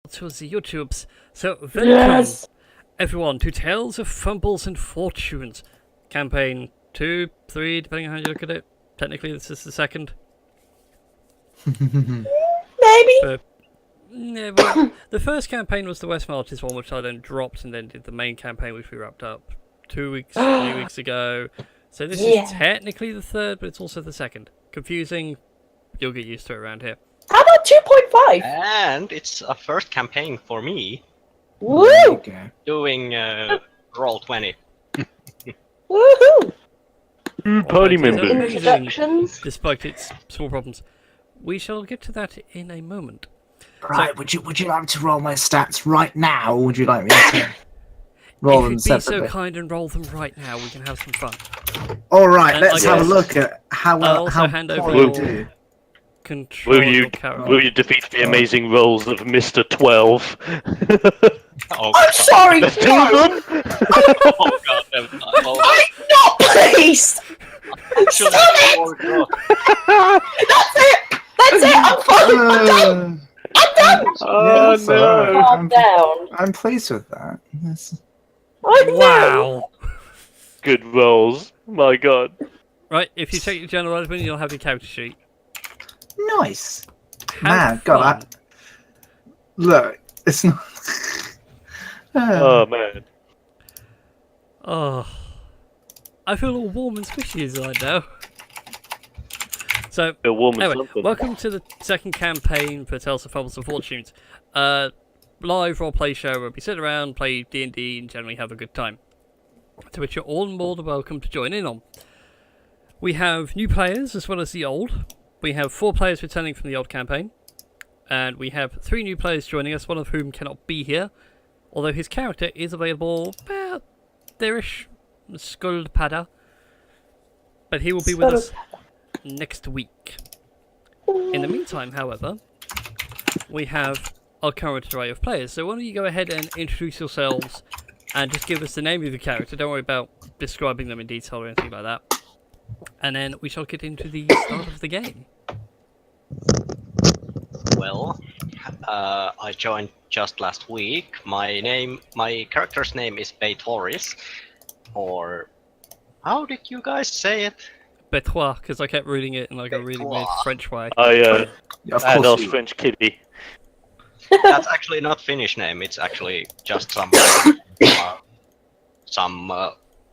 to the YouTubes. So, welcome everyone to Tales of Fumbles and Fortunes. Campaign 2, 3, depending on how you look at it. Technically, this is the second. Maybe. But, yeah, well, the first campaign was the West Marches one, which I then dropped, and then did the main campaign, which we wrapped up 2 weeks, 3 weeks ago. So this is technically the third, but it's also the second. Confusing. You'll get used to it around here. How about 2.5? And it's a first campaign for me. Woo! Okay. Doing Roll20. Woohoo! Party It's members. amazing, Introductions. despite its small problems. We shall get to that in a moment. Right, would you like to roll my stats right now, or would you like me to roll If them you'd be so separately? kind and roll them right now, we can have some fun. Alright, And let's I have a guess look at how I'll also how hand over poorly your- we do. Control Will you your character. will you defeat the amazing rolls of Mr. 12? Oh, I'm sorry, Let's do no! them! Oh god, oh, I'm not pleased! actually, Stop That's it! That's it! I'm fine! I'm done! I'm done! Oh Yes, alright. no! Calm down. I'm pleased with that. Yes. I know. Wow! Good rolls. My god. Right, if you take your general admin, you'll have your character sheet. Nice. Have Man, God, fun. Look, it's not. Oh man. Oh, I feel all warm and squishy inside now. So, Feel warm and anyway, something. welcome to the second campaign for Tales of Fumbles and Fortunes. Live roleplay show where we sit around, play D&D, and generally have a good time. To which you're all more than welcome to join in on. We have new players as well as the old. We have 4 players returning from the old campaign. And we have 3 new players joining us, one of whom cannot be here. Although his character is available about there-ish, Skuldpadda. But he will be with us next week. In the meantime, however, we have our current array of players. So why don't you go ahead and introduce yourselves and just give us the name of your character. Don't worry about describing them in detail or anything like that. And then we shall get into the start of the game. well, I joined just last week. My character's name is Beitoris, or how did you guys say it? Betois, because I kept reading it in like a really weird Betois. French way. I Of and course. our French kitty. That's actually not Finnish name. It's actually just some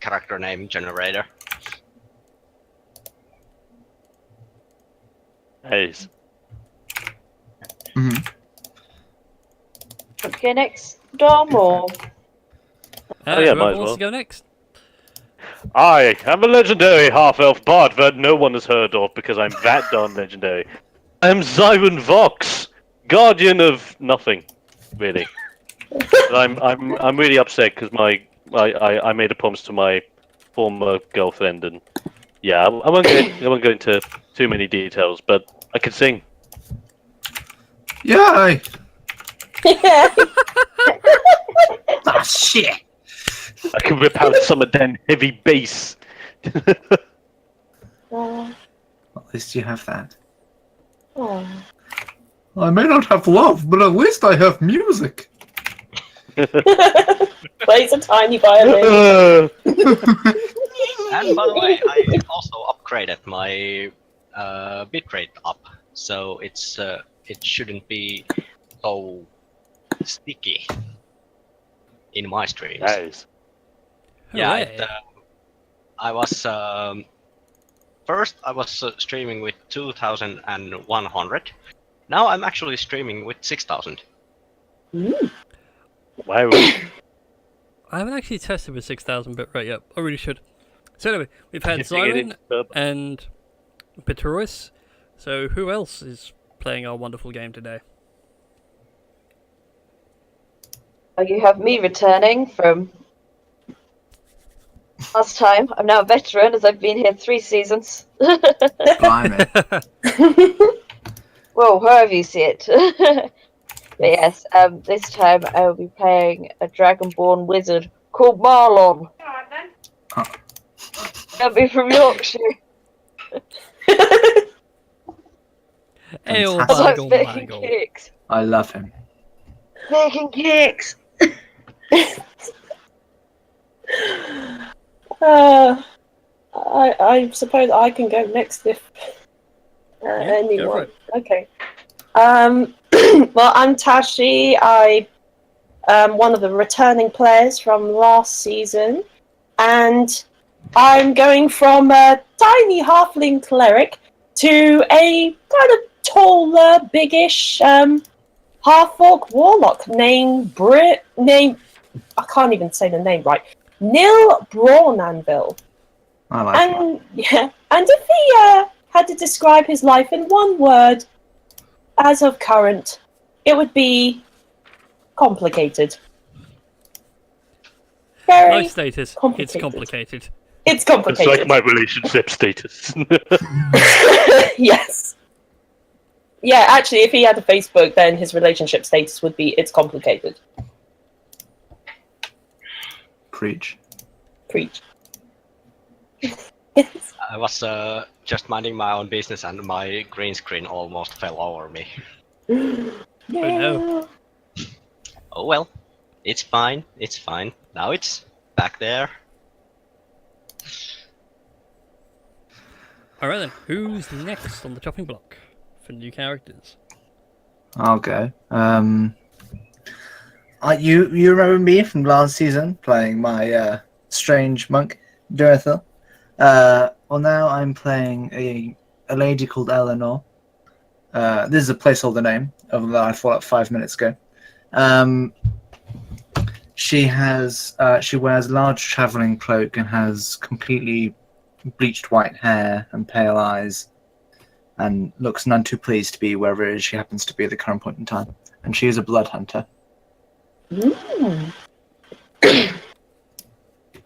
character name generator. Nice. Mhm. Okay, next. Dom or... Oh, yeah, whoever might as wants well. to go next? I am a legendary half-elf bard that no one has heard of because I'm that darn legendary. I'm Zyron Vox, guardian of nothing, really. I'm really upset because I made a promise to my former girlfriend, and yeah, I won't go into too many details, but I can sing. Yay! Yeah. Ah, shit! I can rip out some of them heavy bass. Oh. At least you have that. Oh. I may not have love, but at least I have music. Plays a tiny violin. And by the way, I also upgraded my bitrate up, so it shouldn't be so sticky in my streams. Nice. Yeah, Hooray. I was first I was streaming with 2,100. Now I'm actually streaming with 6,000. Wow. I haven't actually tested with 6,000 bit rate yet. I really should. So anyway, we've had If you get Zyron it, and Betoris. So who else is playing our wonderful game today? You have me returning from last time. I'm now a veteran as I've been here 3 seasons. Blimey. Well, however you see it. But yes, this time I will be playing a dragonborn wizard called Marlon. Oh. I'll be from Yorkshire. Oh Fantastic. my I like god, my making god. cakes. I love him. Making cakes. I suppose I can go next if Go for anyone. it. Okay. Well, I'm Tashi. I am one of the returning players from last season, and I'm going from a tiny halfling cleric to a kind of taller, biggish half-orc warlock named I can't even say the name right. Nil Brawnanvil. I like that. And yeah, and if he had to describe his life in one word, as of current, it would be complicated. Very Life status. It's complicated. complicated. It's It's complicated. like my relationship status. Yes. Yeah, actually, if he had a Facebook, then his relationship status would be it's complicated. Preach. Preach. Yes. I was just minding my own business and my green screen almost fell over me. no. Oh well, it's fine. It's fine. Now it's back there. Alright then, who's next on the chopping block for new characters? I'll go. You remember me from last season playing my strange monk, Durethil? Well, now I'm playing a lady called Eleanor. This is a placeholder name of that I thought up 5 minutes ago. She wears a large traveling cloak and has completely bleached white hair and pale eyes, and looks none too pleased to be wherever it is she happens to be at the current point in time. And she is a blood hunter. Mm.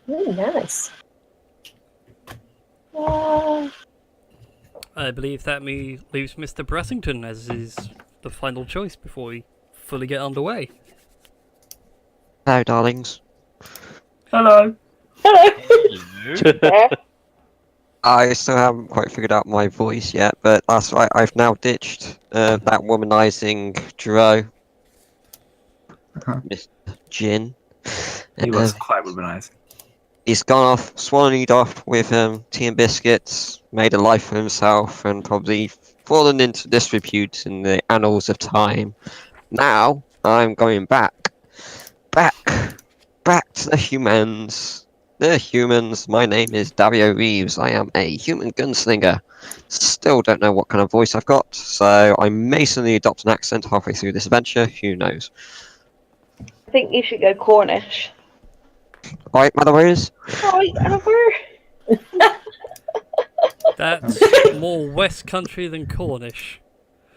Really nice. I believe that leaves Mr. Bressington as the final choice before we fully get underway. Hello, darlings. Hello. Hello. Yeah. I still haven't quite figured out my voice yet, but that's right. I've now ditched that womanizing Dro, Uh-huh. Mr. Jin. He was quite womanized. He's gone off, swallowed off with tea and biscuits, made a life for himself, and probably fallen into disrepute in the annals of time. Now I'm going back to the humans. The humans. My name is Dario Reeves. I am a human gunslinger. Still don't know what kind of voice I've got, so I may suddenly adopt an accent halfway through this adventure. Who knows? I think you should go Cornish. Right, Mother Warriors? Right over. That's more West Country than Cornish.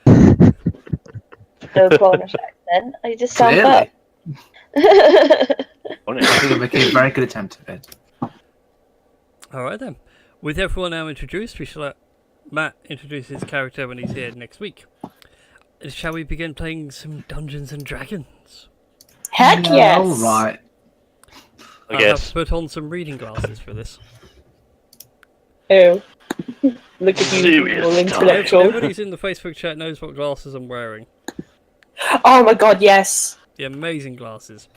No Cornish accent. I just sound Clearly. up. I think I'm making a very good attempt at it. Alright then. With everyone now introduced, we shall let Matt introduce his character when he's here next week. Shall we begin playing some Dungeons and Dragons? Heck yes. All right. I I guess. have put on some reading glasses for this. Oh. Look at you, Serious all time. intellectual. Everybody's in the Facebook chat knows what glasses I'm wearing. Oh my god, yes. The amazing glasses.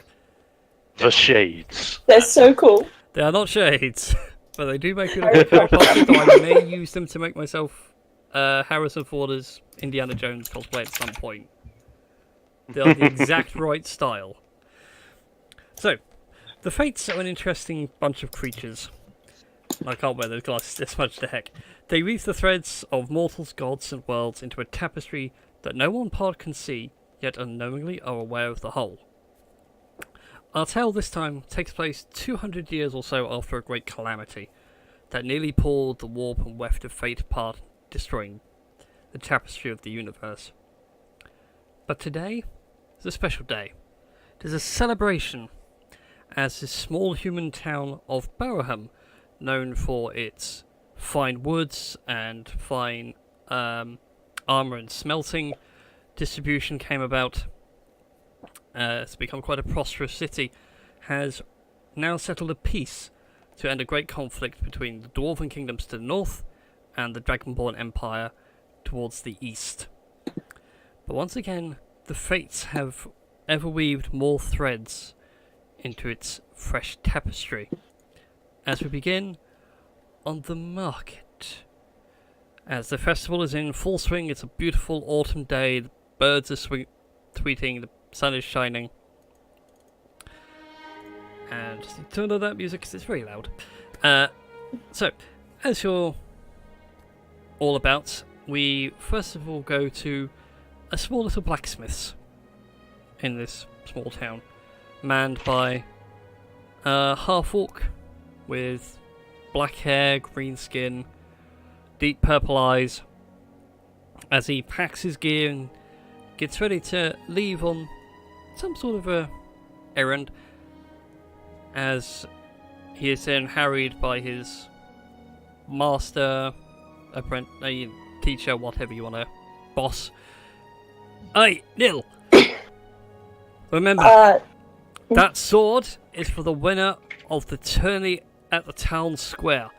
The shades. They're so cool. They are not shades, but they do make me look very popular. I may use them to make myself Harrison Ford's Indiana Jones cosplay at some point. They are the exact right style. So, the Fates are an interesting bunch of creatures. I can't wear those glasses this much to heck. They weave the threads of mortals, gods, and worlds into a tapestry that no one part can see, yet unknowingly are aware of the whole. Our tale this time takes place 200 years or so after a great calamity that nearly pulled the warp and weft of fate apart, destroying the tapestry of the universe. But today is a special day. It is a celebration, as this small human town of Barrowham, known for its fine woods and fine armour and smelting distribution came about. It's become quite a prosperous city, has now settled a peace to end a great conflict between the Dwarven kingdoms to the north and the Dragonborn Empire towards the east. But once again, the Fates have ever weaved more threads into its fresh tapestry. As we begin on the market. As the festival is in full swing, it's a beautiful autumn day, the birds are tweeting, the sun is shining. And just turn on that music because it's very loud. So, as you're all about, we first of all go to a small little blacksmith's in this small town, manned by a half-orc with black hair, green skin, deep purple eyes, as he packs his gear and gets ready to leave on some sort of a errand, as he is then harried by his master, apprentice, teacher, whatever you want to, boss. Hey, Nil! Remember, that sword is for the winner of the tourney at the town square.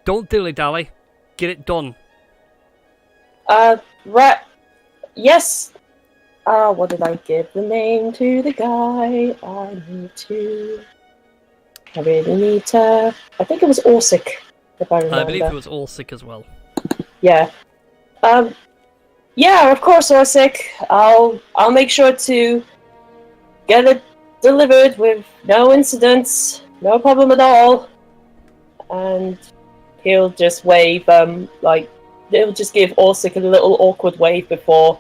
Don't dilly-dally. Get it done. Right. Yes. What did I give the name to the guy? I really need to... I think it was Orsic, if I remember. I believe it was Orsic as well. Yeah. Yeah, of course, Orsic. I'll make sure to get it delivered with no incidents, no problem at all. And he'll just wave, he'll just give Orsic a little awkward wave before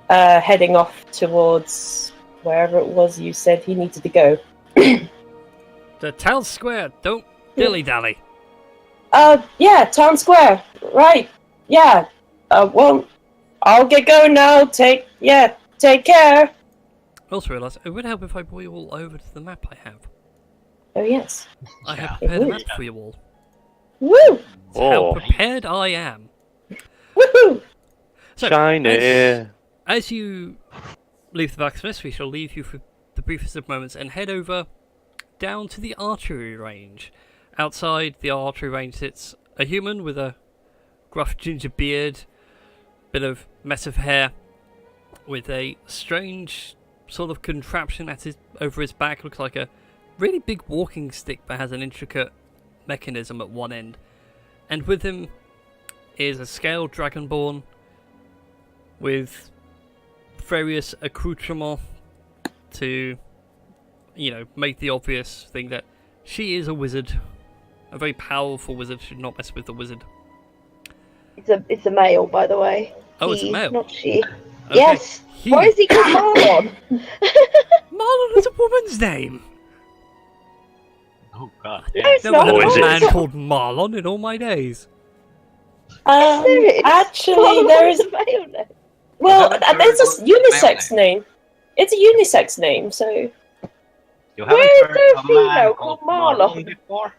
heading off towards wherever it was you said he needed to go. The town square, don't dilly-dally. Yeah, town square, right, yeah. Well, I'll get going now, take care. I also realised it would help if I brought you all over to the map I have. Oh, yes. I have prepared a map for you all. Woo! That's how prepared I am. Woohoo! So, Shiny. as you leave the blacksmith, we shall leave you for the briefest of moments and head over down to the archery range. Outside the archery range sits a human with a gruff ginger beard, bit of mess of hair, with a strange sort of contraption over his back. Looks like a really big walking stick but has an intricate mechanism at one end. And with him is a scaled dragonborn with various accoutrements to, make the obvious thing that she is a wizard. A very powerful wizard, should not mess with the wizard. It's a male, by the way. Oh, it's a He, male? not she. Okay. Yes. He. Why is he called Marlon? Marlon is a woman's name! Oh god. No, it's Never not. heard of is a it? man called Marlon in all my days. There is. Actually, Marlon there is... a male name. Well, I haven't there's heard a of unisex male name. It's a unisex name, so... You Where haven't is heard there a of a man female called called Marlon Marlon? before?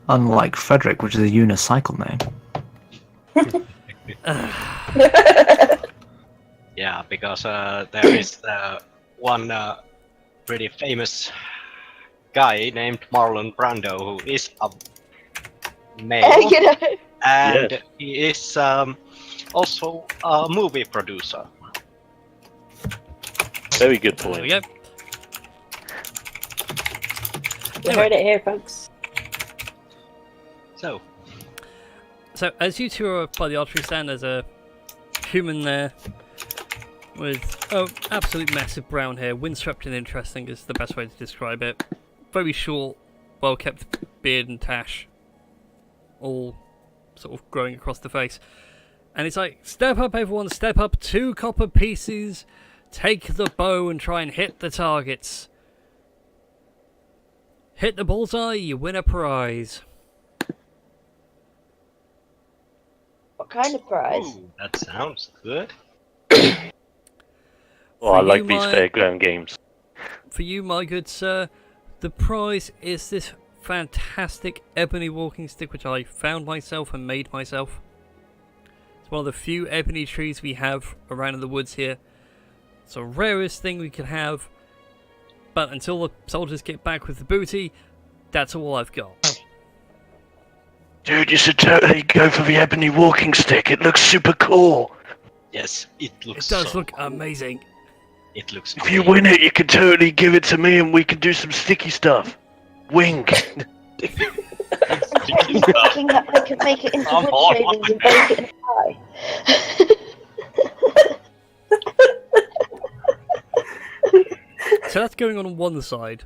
Unlike Frederick, which is a unicycle name. Yeah, because there is one pretty famous guy named Marlon Brando who is a male, You know. and Yes. he is also a movie producer. Very good There we point. go. You heard it here, folks. So, as you two are by the archery stand, there's a human there with absolute massive brown hair, windswept and interesting is the best way to describe it. Very short, well-kept beard and tash, all sort of growing across the face. And it's like, step up everyone, step up, 2 copper pieces, take the bow and try and hit the targets. Hit the bullseye, you win a prize. What kind of prize? ooh, that sounds good. Oh, I For like you, these my- fairground games. For you, my good sir, the prize is this fantastic ebony walking stick which I found myself and made myself. It's one of the few ebony trees we have around in the woods here. It's the rarest thing we can have, but until the soldiers get back with the booty, that's all I've got. Dude, you should totally go for the ebony walking stick. It looks super cool. Yes, it It looks does so look cool. amazing. It looks. If you win it, you can totally give it to me, and we can do some sticky stuff. Wink. I can make it into Come wood on. shavings and bake it in a pie. So that's going on one side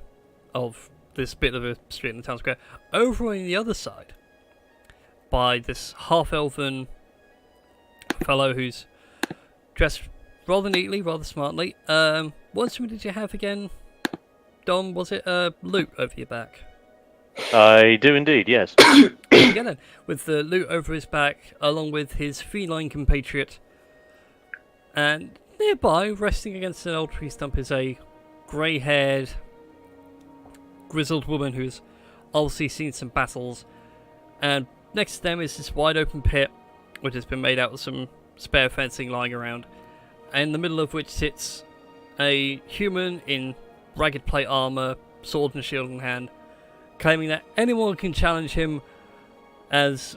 of this bit of a street in the town square. Over on the other side, by this half-elven fellow who's dressed rather neatly, rather smartly. What instrument did you have again, Dom? Was it loot over your back? I do indeed, yes. Yeah, then, with the loot over his back, along with his feline compatriot, and nearby, resting against an old tree stump, is a grey-haired, grizzled woman who's obviously seen some battles, and next to them is this wide-open pit, which has been made out of some spare fencing lying around, in the middle of which sits a human in ragged plate armour, sword and shield in hand, claiming that anyone can challenge him, as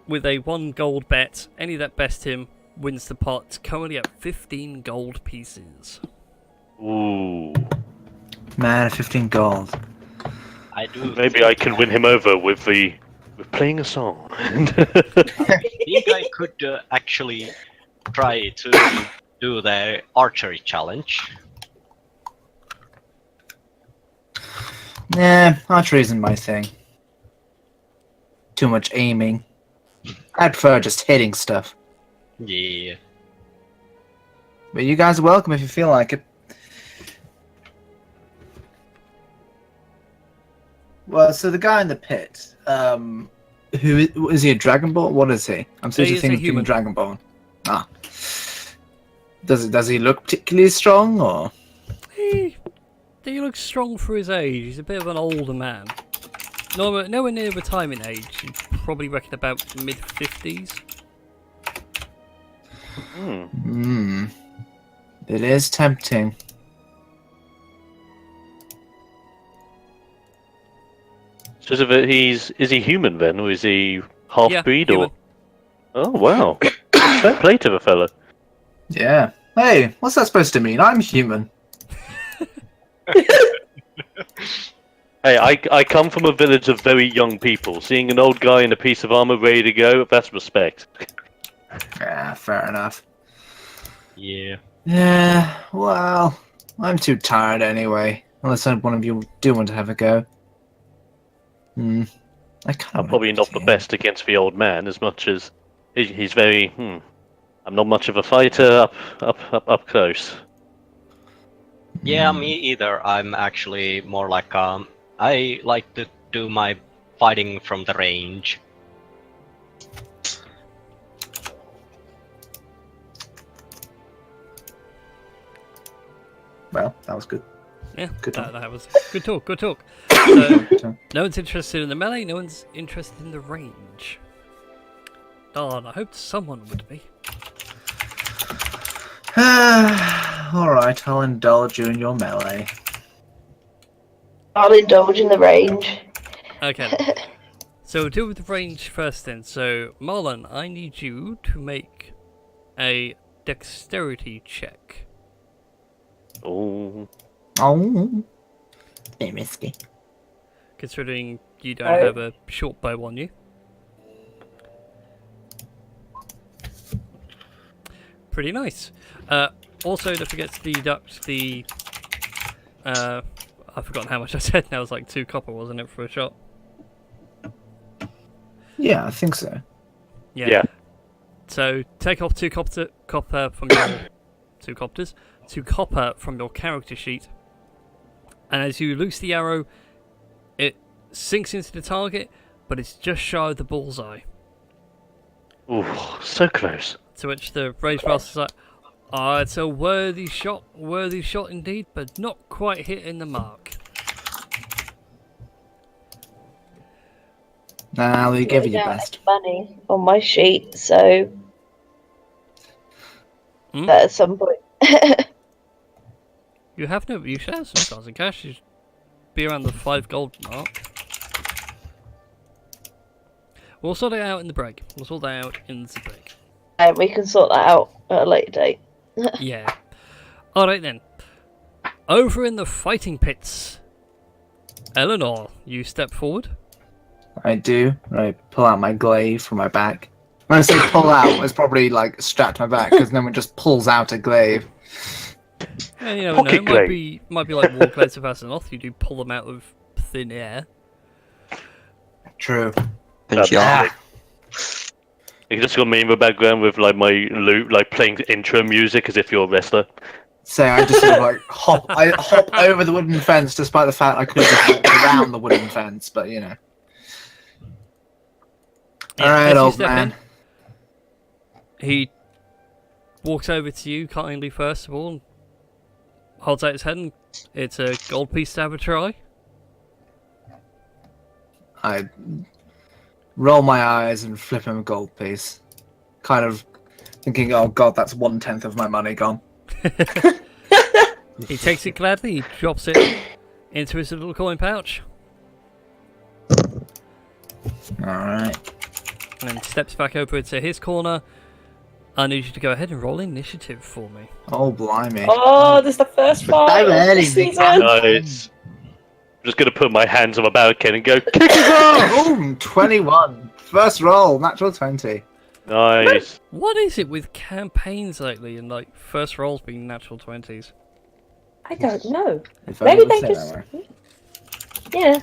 with a 1 gold bet, any that best him wins the pot, currently at 15 gold pieces. Ooh. Man, 15 gold. I do. Maybe I can win him over with playing a song. I think I could actually try to do the archery challenge. Nah, archery isn't my thing. Too much aiming. I prefer just hitting stuff. Yeah. But you guys are welcome if you feel like it. Well, so the guy in the pit, who is he? A Dragonborn? What is he? I'm supposed He to is think a of being human. Dragonborn. Ah. Does he look particularly strong, or? He looks strong for his age. He's a bit of an older man. Nowhere near retirement age. You'd probably reckon about mid-50s. It is tempting. So is he human then, or is he half-breed, human. or? Oh wow! Fair play to the fella. Yeah. Hey, what's that supposed to mean? I'm human. Hey, I come from a village of very young people. Seeing an old guy in a piece of armor ready to go, that's respect. Yeah, fair enough. Yeah. Yeah, well, I'm too tired anyway. Unless one of you do want to have a go. I kind I'm probably not the best against the old man, as much as he's very. I'm not much of a fighter up close. Yeah, me either. I'm actually more like I like to do my fighting from the range. Well, that was good. Yeah, Good that was good talk. Good talk. So, Good. no one's interested in the melee. No one's interested in the range. Darn, I hoped someone would be. Alright, I'll indulge you in your melee. I'll indulge in the range. Okay. So we'll deal with the range first then. So, Marlon, I need you to make a dexterity check. Oh. Oh. Bit risky. Considering you don't have a short bow on you. Pretty nice. Also, don't forget to deduct the... I've forgotten how much I said now. It was like 2 copper, wasn't it, for a shot? Yeah, I think so. Yeah. So, take off 2 copper from your... 2 copters? 2 copper from your character sheet. And as you loose the arrow, it sinks into the target, but it's just shy of the bullseye. Ooh, so close. To which the Rage Master's like, it's a worthy shot indeed, but not quite hitting the mark. Nah, we give it your I don't best. have money on my sheet, so at some point. You should have some stars in cash. You should be around the 5 gold mark. We'll sort it out in the break. And we can sort that out at a later date. Yeah. Alright then. Over in the fighting pits, Eleanor, you step forward. I do. I pull out my glaive from my back. When I say pull out, it's probably like strapped to my back because no one just pulls out a glaive. Yeah, you never know. It might be like war glaives of Azeroth. You do pull them out of thin air. True. And yeah. You just got me in the background with like my loot, like playing intro music as if you're a wrestler. So I just sort of like hop over the wooden fence, despite the fact I could have just walked around the wooden fence, but you know. Alright, old man. He walks over to you kindly first of all, holds out his head, and it's a gold piece to have a try. I roll my eyes and flip him a gold piece. Kind of thinking, oh god, that's 1/10 of my money gone. He takes it gladly, he drops it into his little coin pouch. Alright. And then steps back over to his corner. I need you to go ahead and roll initiative for me. Oh, blimey. Oh, this is the first fight of the season. Nice. I'm just gonna put my hands on my barricade and go, kick his ass! Boom! 21. First roll, natural 20. Nice. What is it with campaigns lately and like first rolls being natural 20s? I don't know. If Maybe I they say just... that way. Yeah.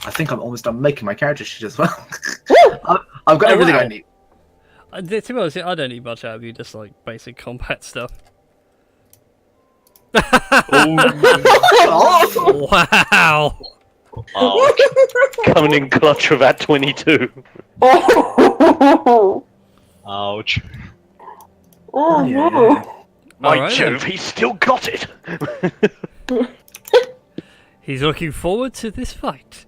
I think I'm almost done making my character sheet as well. I've got everything I need. To be honest, I don't need much out of you, just like basic combat stuff. Oh. Wow! Oh, coming in clutch for that 22. Ouch. Oh, Yeah. no. My Alright, Jove, he's still got it. He's looking forward to this fight.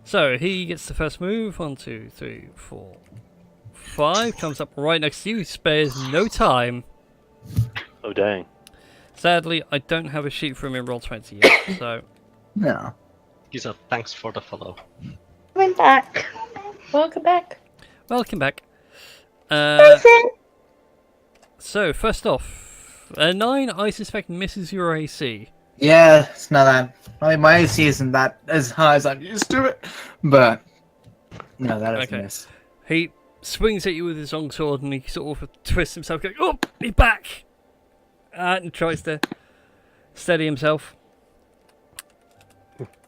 So he gets the first move. 1, 2, 3, 4, 5. Comes up right next to you. Spares no time. Oh dang. Sadly, I don't have a sheet for him in Roll20 yet. So No. Giza, thanks for the follow. Coming back. Welcome back. welcome back. So first off, a 9 I suspect misses your AC. Yeah, it's not that. I mean, my AC isn't that as high as I'm used to it, but no, that is Okay. a miss. He swings at you with his long sword and he sort of twists himself, going, "Oh, he's back!" And tries to steady himself.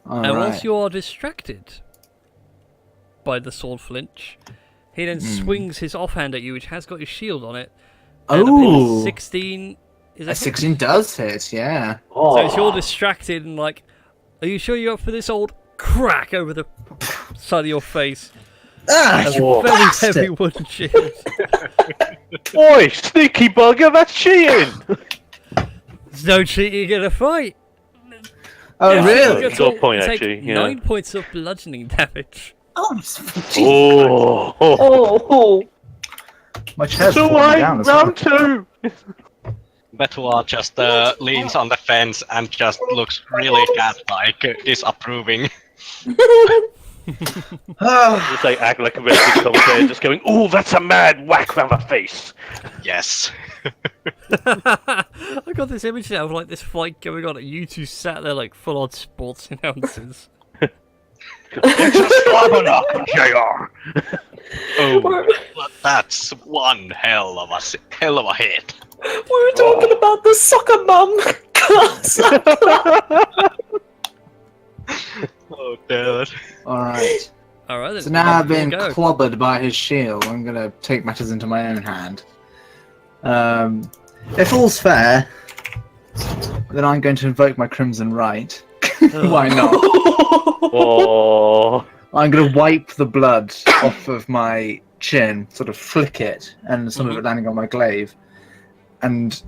All And once right. you are distracted by the sword flinch, he then swings his offhand at you, which has got his shield on it. And a Oh, 16 is a 16 does hit, yeah. Oh. So if you're distracted and like, are you sure you're up for this old crack over the side of your face? Ah, A you very bastard. heavy wooden shield. Oi, sneaky bugger, that's cheating! There's no cheating in a fight. Oh, Yeah, really? you Good take point, actually, yeah. 9 points of bludgeoning damage. Oh, Oh, Oh. my chair's so falling I down as well. round 2! Betua just leans on the fence and just looks really cat-like, disapproving. Ah, Just like act like a racist commentator, just going, "Oh, that's a mad whack round the face." Yes. I got this image now of like this fight going on, and you two sat there like full-on sports announcers. It's a slobberknocker, JR. Oh, but that's one hell of a hit. We were talking about the soccer mum class. Oh, dude. Alright. All right. Then, So now I've we'll been go. clobbered by his shield, I'm gonna take matters into my own hand. If all's fair, then I'm going to invoke my Crimson Right. Why not? Oh, I'm going to wipe the blood off of my chin, sort of flick it, and some of it landing on my glaive. And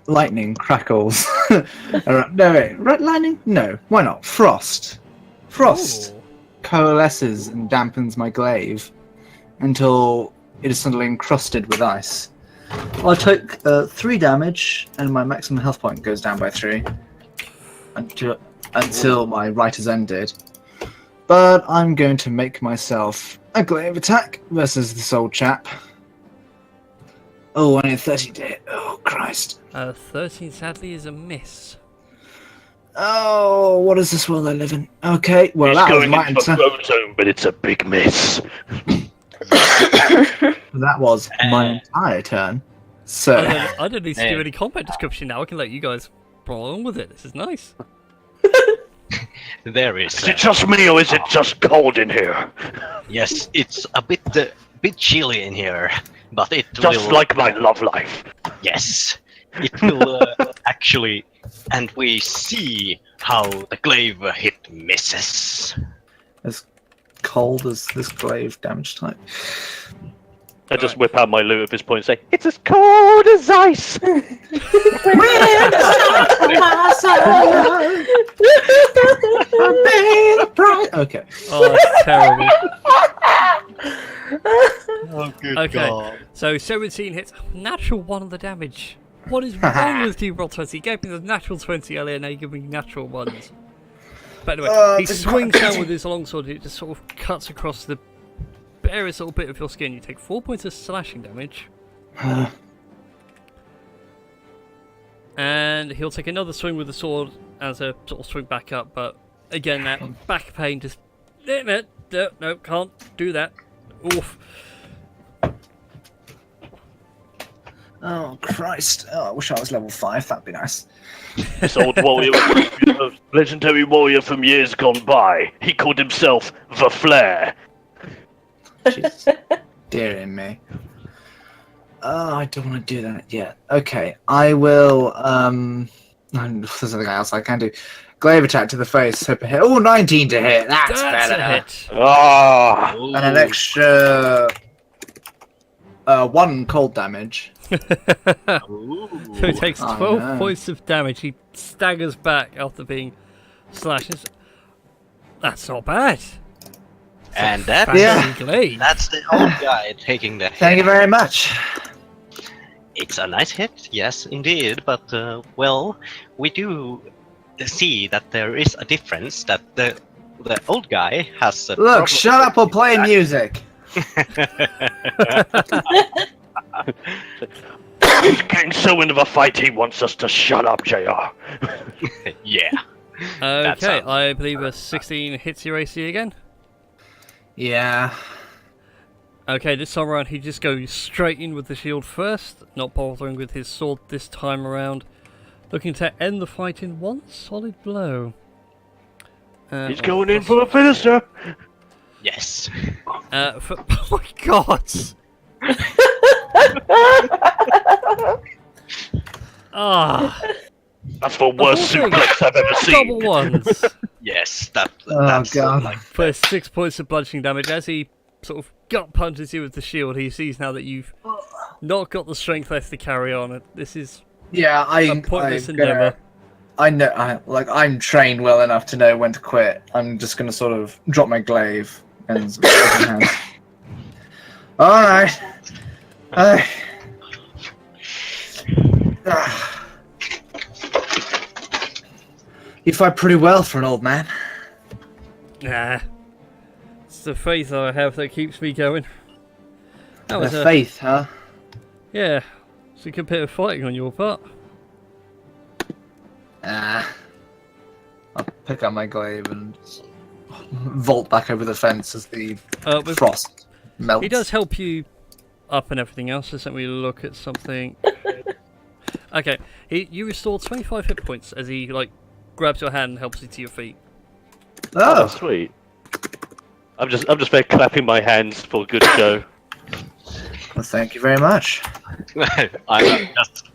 lightning crackles. No, wait, lightning? No, why not? Frost. Frost Ooh. coalesces and dampens my glaive until it is suddenly encrusted with ice. I took 3 damage, and my maximum health point goes down by 3 until my right has ended. But I'm going to make myself a glaive attack versus this old chap. Oh, I need 30 to hit. Oh, Christ. 13 sadly is a miss. Oh, what is this world I live in? Okay, well, He's that was going my into the turn. throw zone, but it's a big miss. That was my entire turn. So, I don't need to do any combat description now. I can let you guys roll on with it. This is nice. There is. Is it just me or is it just cold in here? Yes, it's a bit chilly in here, but it Just will. like my love life. Yes, it will actually, and we see how the glaive hit misses. as cold as this glaive damage type. I just whip out my loot at this point and say, it's as cold as ice! Okay. Oh, that's terrible. Oh, good Okay, so 17 hits. Natural 1 on the damage. What is wrong with you, Roll 20? You gave me the natural 20 earlier, now you give me natural 1s. But anyway, he this is swings quite down with his longsword, it just sort of cuts across the barest little bit of your skin. You take 4 points of slashing damage. And he'll take another swing with the sword as a sort of swing back up, but again, that back pain just... No, can't do that. Oof. Oh, Christ. Oh, I wish I was level 5. That'd be nice. This old warrior, legendary warrior from years gone by. He called himself the Flare. Jesus. Dear me. Oh, I don't want to do that yet. Okay, I will, there's something else I can do. Glaive attack to the face. Hope a hit. Oh, 19 to hit. That's better. a hit. Ah! And an extra 1 cold damage. So he takes Oh, 12 no. points of damage. He staggers back after being slashed. That's not bad. And that, Yeah. Glaive. that's the old guy taking the hit. Thank you very much. It's a nice hit, yes, indeed, but, well, we do see that there is a difference, that the old guy has a Look, problem shut up or with play that. music. He's getting so into the fight he wants us to shut up, JR. Yeah. Okay, sounds- I believe a 16 hits your AC again. Yeah. Okay, this time around he just goes straight in with the shield first, not bothering with his sword this time around. Looking to end the fight in one solid blow. He's going in for a finisher. Yes. Oh my god! Ah, That's the worst The whole thing. suplex I've ever double seen. ones. Yes, Oh, that's God. like For 6 points of bludgeoning damage, as he sort of gut punches you with the shield, he sees now that you've not got the strength left to carry on. This is Yeah, a pointless endeavour. I know, I'm trained well enough to know when to quit. I'm just gonna sort of drop my glaive and sort of shake my hands. All right. You fight pretty well for an old man. Nah. It's the faith I have that keeps me going. That was The faith, huh? yeah. It's a good bit of fighting on your part. I'll pick up my glaive and vault back over the fence as the With frost melts. He does help you up and everything else, just let me look at something. Okay, you restore 25 hit points as he grabs your hand and helps you to your feet. Oh, sweet. I'm just there clapping my hands for a good show. Well, thank you very much. I'm just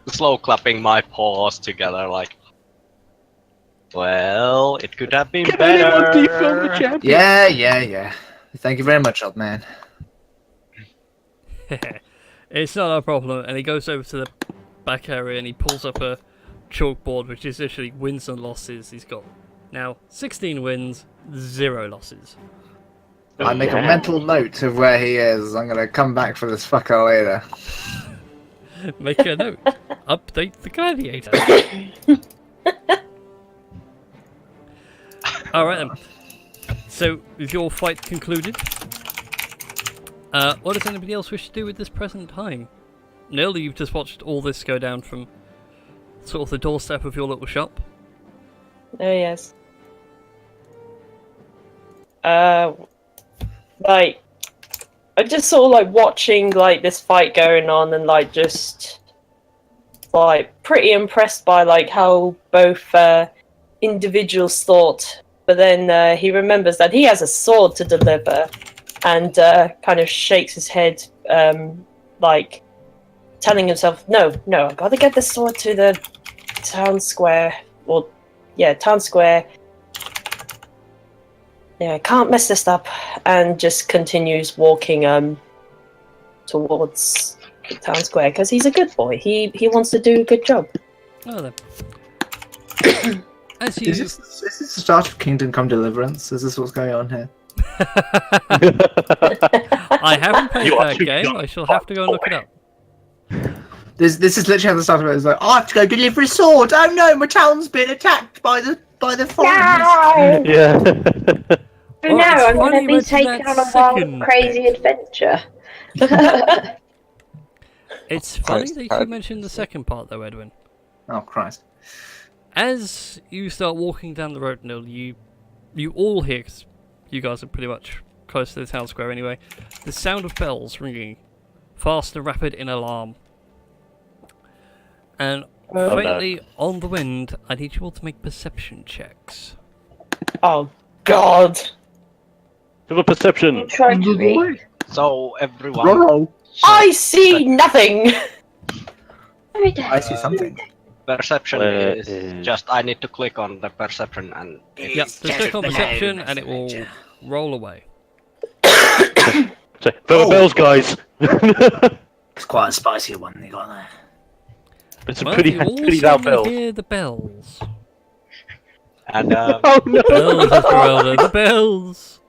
slow clapping my paws together, like. Well, it could have been better. Yeah. Thank you very much, old man. It's not a problem. And he goes over to the back area and he pulls up a chalkboard, which is literally wins and losses. He's got now 16 wins, 0 losses. I make a mental note of where he is. I'm gonna come back for this fucker later. Make a note. Update the gladiator. Alright then. So, with your fight concluded, what does anybody else wish to do with this present time? Neil, you've just watched all this go down from sort of the doorstep of your little shop. Oh yes. Like, I just sort of like watching like this fight going on, and like just like pretty impressed by like how both individuals thought. But then he remembers that he has a sword to deliver, and kind of shakes his head, like telling himself, "No, I've got to get the sword to the town square, or town square. Yeah, I can't mess this up," and just continues walking towards the town square because he's a good boy. He wants to do a good job. Oh, then. As you... Is this the start of Kingdom Come Deliverance? Is this what's going on here? I haven't played You are that too game. young, I shall have to go and look it up. This is literally how the start of it is like, I have to go deliver a sword. Oh no, my town's been attacked by the foreigners. Yeah. But Well, now it's I'm funny going to you be mention taken that on a second wild, crazy bit. adventure. It's funny Christ, that you how- mentioned the second part, though, Edwin. Oh Christ. As you start walking down the road, Neil, you all hear, 'cause you guys are pretty much close to the town square anyway, the sound of bells ringing, fast and rapid in alarm. And Oh, no. faintly on the wind, I need you all to make perception checks. Oh God! Have a perception. I'm trying to be. So everyone. Roll. I see nothing. I see something. Perception Where is is- just I need to click on the perception and Yep, just click on perception and it will roll away. So, there are Oh. bells, guys. It's quite a spicy one they got there. It's a Well, pretty, you all pretty loud suddenly bell. hear the bells. and Oh no! Bells, Esmeralda, the bells!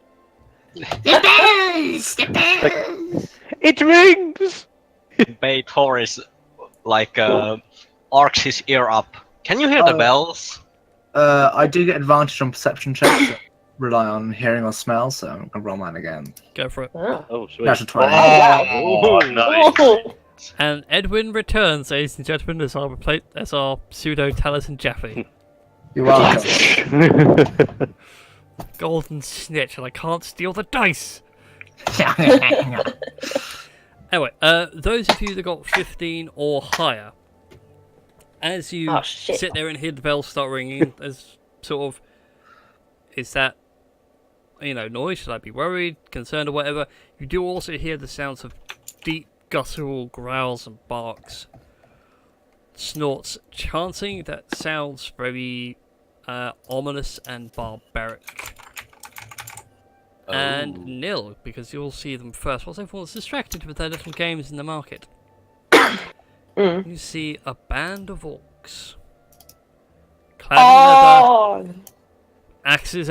It rings. Bait Horace like arcs his ear up. Can you hear the Oh. bells? I do get advantage on perception checks that rely on hearing or smell, so I'm gonna roll mine again. Go for it. Oh. Oh sweet. Natural 20. Oh, nice. Oh. And Edwin returns, ladies and gentlemen, as our pseudo Taliesin Jaffe. You're welcome. Golden snitch, and I can't steal the dice! Anyway, those of you that got 15 or higher, as you Oh, shit. sit there and hear the bells start ringing, as sort of, is that, noise? Should I be worried, concerned, or whatever? You do also hear the sounds of deep, guttural growls and barks, snorts, chanting that sounds very ominous and barbaric. And nil, because you'll see them first. Whilst everyone's distracted with their little games in the market, you see a band of orcs, clad in leather, Oh. axes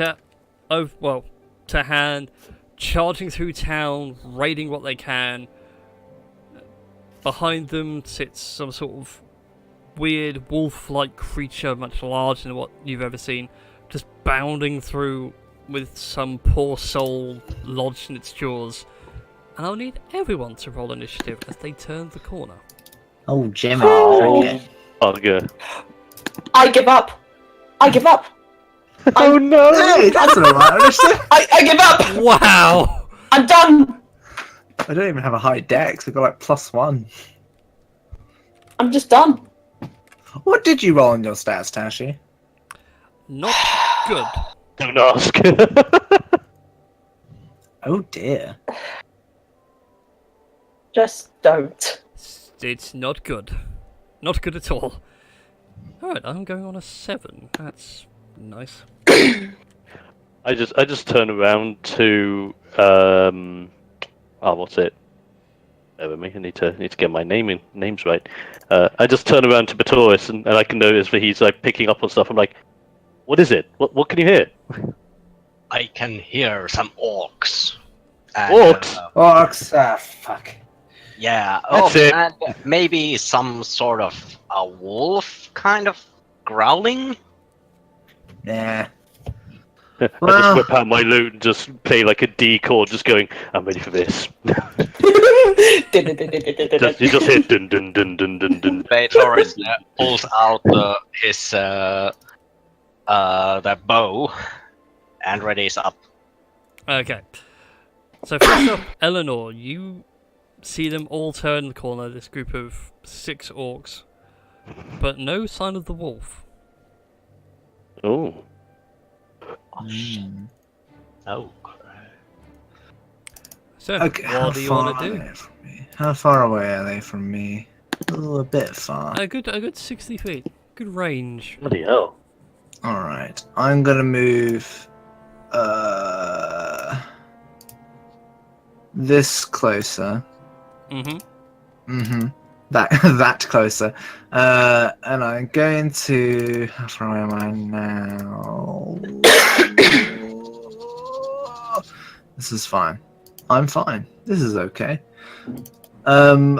to hand, charging through town, raiding what they can. Behind them sits some sort of weird wolf-like creature, much larger than what you've ever seen, just bounding through with some poor soul lodged in its jaws. And I'll need everyone to roll initiative as they turn the corner. Oh, Jimmy. Oh. Bugger. I give up. I give up. Oh no! Hey, that's an alright initiative. I give up. Wow! I'm done. I don't even have a high dex. I've got like +1. I'm just done. What did you roll on your stats, Tashi? Not good. Don't ask. Oh dear. Just don't. It's not good. Not good at all. Alright, I'm going on a 7. That's nice. I just turn around to what's it? Bear with me. I need to get my names right. I just turn around to Batoris and I can notice that he's like picking up on stuff. I'm like, what is it? What can you hear? I can hear some orcs. And, Orcs? Orcs. Ah, fuck. Yeah. That's it. And maybe some sort of a wolf kind of growling. Nah. I just Well, whip out my lute and just play like a D chord, just going, I'm ready for this. You just hit dun dun dun dun dun dun. Torres pulls out his the bow and readies up. Okay. So first up, Eleanor, you see them all turn the corner, this group of 6 orcs. But no sign of the wolf. Oh. Oh. So, okay, what do you want to do? How far away are they from me? Oh, a bit far. A good 60 feet. Good range. Bloody hell. Alright, I'm gonna move this closer. Mm-hmm. That closer. And I'm going to... How far am I now? This is fine. I'm fine. This is okay. Jiminy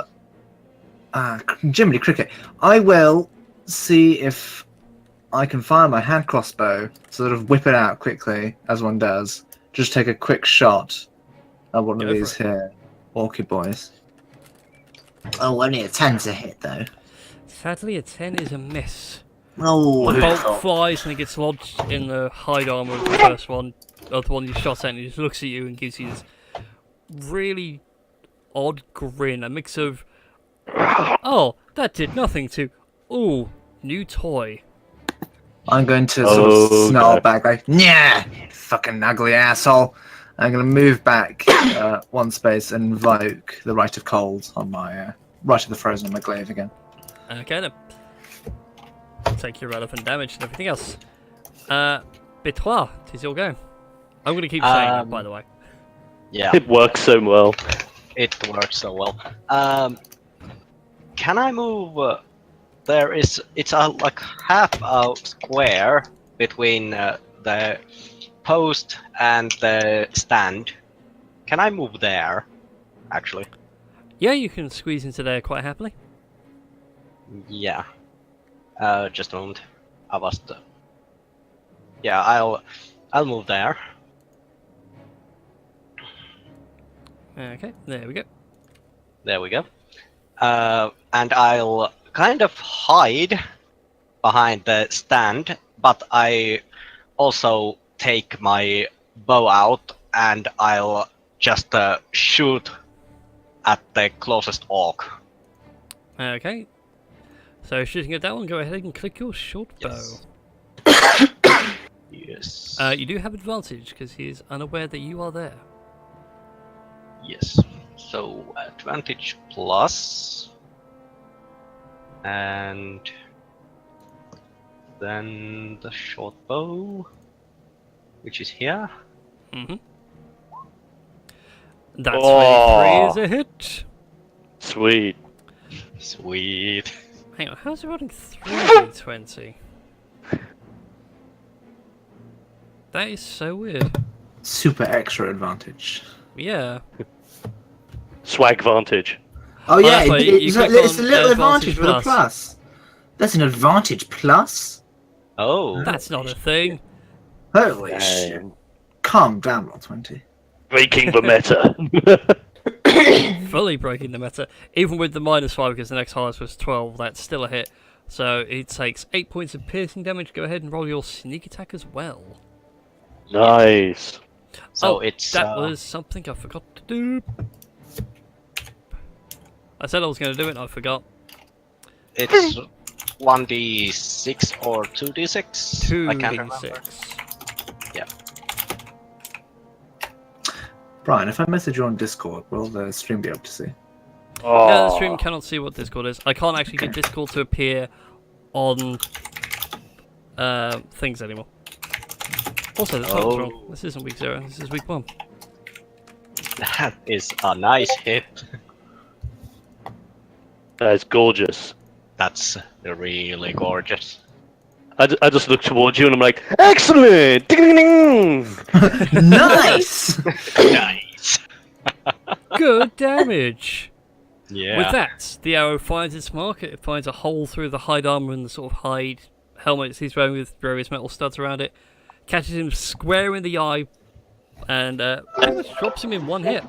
Cricket. I will see if I can find my hand crossbow, sort of whip it out quickly, as one does. Just take a quick shot at one of Go for these it. here orchid boys. Oh, only a 10 to hit, though. Sadly, a 10 is a miss. Oh, The bolt flies and it gets lodged in the hide armor of the first one, of the one you shot at, and he just looks at you and gives you this really odd grin, a mix of, oh, that did nothing, to, ooh, new toy. I'm going to sort of snarl back like, yeah, fucking ugly asshole. I'm going to move back one space and invoke the Rite of Cold on my Rite of the Frozen on my glaive again. Okay then. Take your relevant damage and everything else. Bitois, it is your go. I'm going to keep saying that, by the way. Yeah, It works so well. it works so well. Can I move? It's a like half a square between the post and the stand. Can I move there? Actually, Yeah, you can squeeze into there quite happily. yeah. Just a moment. I was. Yeah, I'll move there. Okay, there we go. There we go. And I'll kind of hide behind the stand, but I also take my bow out and I'll just shoot at the closest orc. Okay. So shooting at that one, go ahead and click your short bow. Yes. You do have advantage because he is unaware that you are there. Yes. So advantage plus, and then the short bow, which is here. Mm-hmm. That's 23 is a hit. Sweet. Sweet. Hang on, how's it rolling 3d20? That is so weird. Super extra advantage. Yeah. Swag vantage. Oh yeah, that's why you click it's a on little advantage advantage with a plus. That's an advantage plus? Oh. That's not a thing. Holy shit. Calm down, Roll20. Breaking the meta. Fully breaking the meta. Even with the -5, because the next highest was 12, that's still a hit. So it takes 8 points of piercing damage. Go ahead and roll your sneak attack as well. Nice. So oh, it's that was something I forgot to do. I said I was going to do it and I forgot. it's 1d6 or 2d6. I can't remember. 2d6. Yeah. Brian, if I message you on Discord, will the stream be able to see? Oh. Yeah, the stream cannot see what Discord is. I can't actually get Discord to appear on things anymore. Also, the title's wrong. This isn't week 0, this is week 1. That is a nice hit. That's gorgeous. That's really gorgeous. I just look towards you and I'm like, excellent! Ding-ding-ding! Nice! Nice. Good damage! Yeah. With that, the arrow finds its mark. It finds a hole through the hide armor and the sort of hide helmet he's wearing with various metal studs around it. catches him square in the eye, and pretty much drops him in one hit.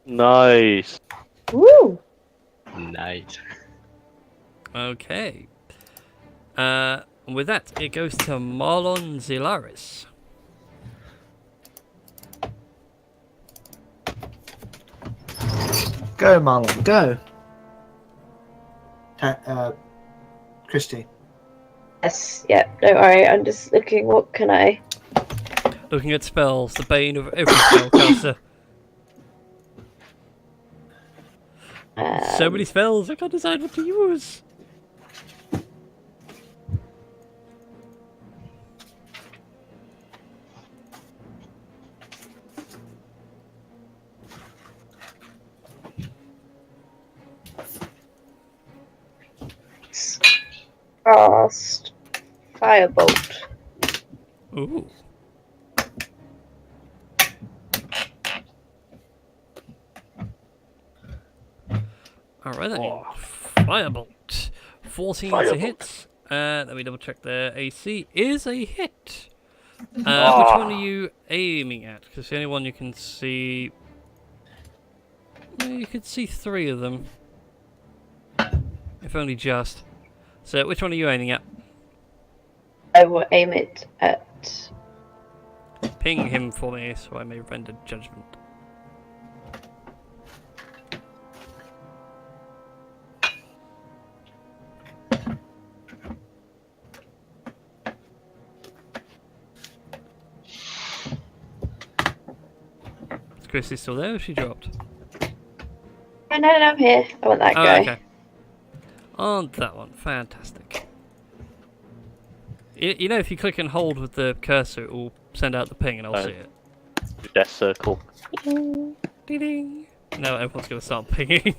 Nice. Woo! Nice. Okay. With that, it goes to Marlon Zilaris. Go, Marlon, go. Christy. Yes, yeah, don't worry, I'm just looking, what can I... Looking at spells, the bane of every spellcaster. So many spells, I can't decide what to use. Cast Firebolt. Ooh. Alright then. Oh. Firebolt. 14 to Firebolt. hit. Let me double check the AC. Is a hit. Which Ah. one are you aiming at? Because the only one you can see... Well, you could see 3 of them. If only just. So, which one are you aiming at? I will aim it at... Ping him for me so I may render judgment. Is Chrissy still there or she dropped? Oh, no, I'm here. I want that Oh, guy. okay. On that one, fantastic. You know, if you click and hold with the cursor, it will send out the ping and I'll Oh. see it. Death circle. Ding ding. Now everyone's going to start pinging.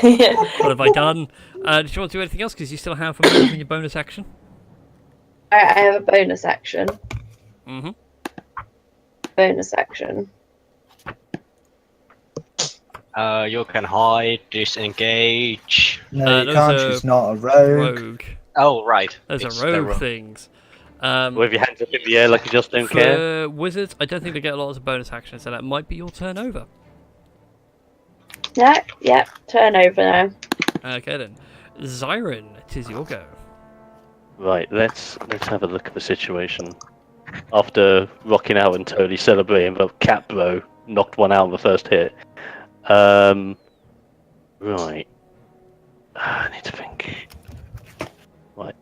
What have I done? Did you want to do anything else? Because you still have a move in your bonus action. I have a bonus action. Mm-hmm. Bonus action. You can hide, disengage. No, you those can't. are She's not a rogue. Rogue. Oh, right. Those It's are the rogue things. Wave your hands up in the air like you just don't care. For wizards, I don't think they get a lot of bonus actions, so that might be your turn over. Yeah, turn over now. Okay then. Zyron, it is your go. Right, let's have a look at the situation. After rocking out and totally celebrating, but Cat Bro knocked one out on the first hit. Right. I need to think. Right.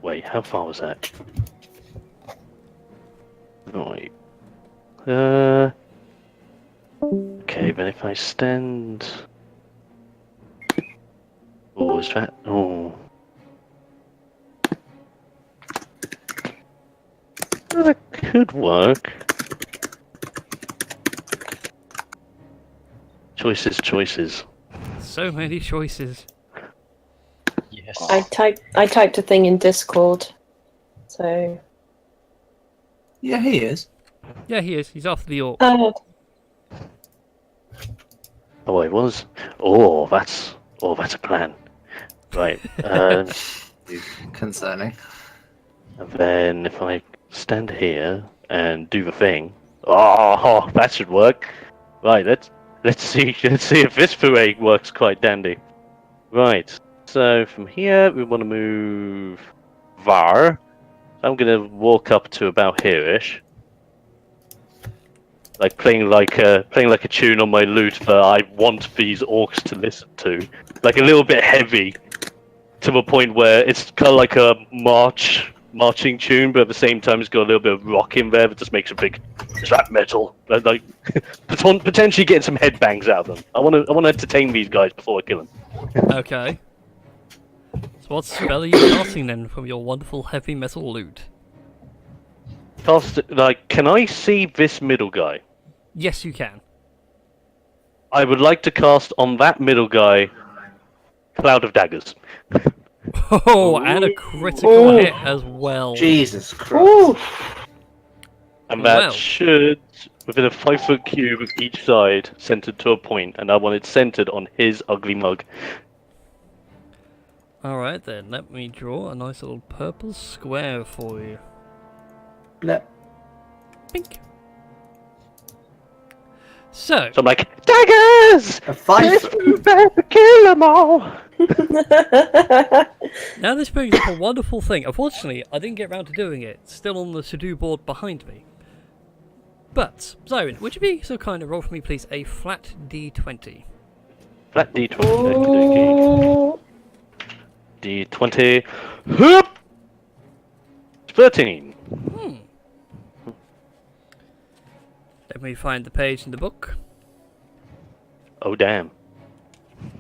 Wait, how far was that? Right. Okay, but if I stand... Oh, is that... Oh. That could work. Choices. So many choices. Yes. I typed a thing in Discord, so. Yeah, he is. Yeah, he is. He's after the orc. Oh, Oh, it was. Oh, that's a plan. Right. Concerning. And then if I stand here and do the thing, oh, that should work. Right. Let's see if this parade works quite dandy. Right. So from here we want to move Var. I'm gonna walk up to about here-ish. Like playing like a tune on my lute that I want these orcs to listen to. Like a little bit heavy, to the point where it's kind of like a marching tune, but at the same time it's got a little bit of rock in there that just makes a big trap metal. Like potentially getting some headbangs out of them. I want to entertain these guys before I kill them. Okay. So what spell are you casting then from your wonderful heavy metal lute? Can I see this middle guy? Yes, you can. I would like to cast on that middle guy Cloud of Daggers. Oh, and a critical hit as well. Jesus Christ. ooh, And that Well. should, within a 5-foot cube of each side, centered to a point, and I want it centered on his ugly mug. Alright then, let me draw a nice little purple square for you. Blip. Pink. So, I'm like, daggers! A 5 Let's foot. move back to kill them all! now this brings up a wonderful thing. Unfortunately, I didn't get around to doing it. It's still on the to-do board behind me. But, Zyron, would you be so kind to roll for me, please, a flat D20? Flat D20. D20. Hoop! 13. Let me find the page in the book. Oh, damn.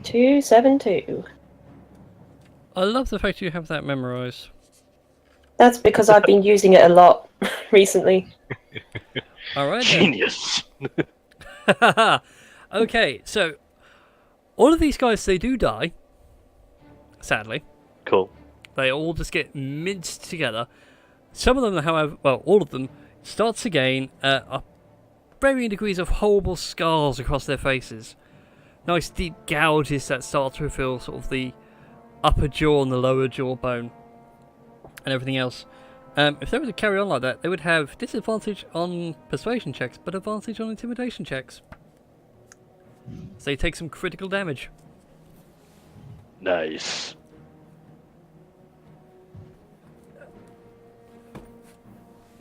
272. I love the fact you have that memorized. That's because I've been using it a lot recently. Alright then. Genius! Okay, so all of these guys, they do die. Sadly. Cool. They all just get minced together. Some of them, however, well, all of them, start to gain varying degrees of horrible scars across their faces. Nice deep gouges that start to reveal sort of the upper jaw and the lower jawbone and everything else. If they were to carry on like that, they would have disadvantage on persuasion checks, but advantage on intimidation checks. So they take some critical damage. Nice.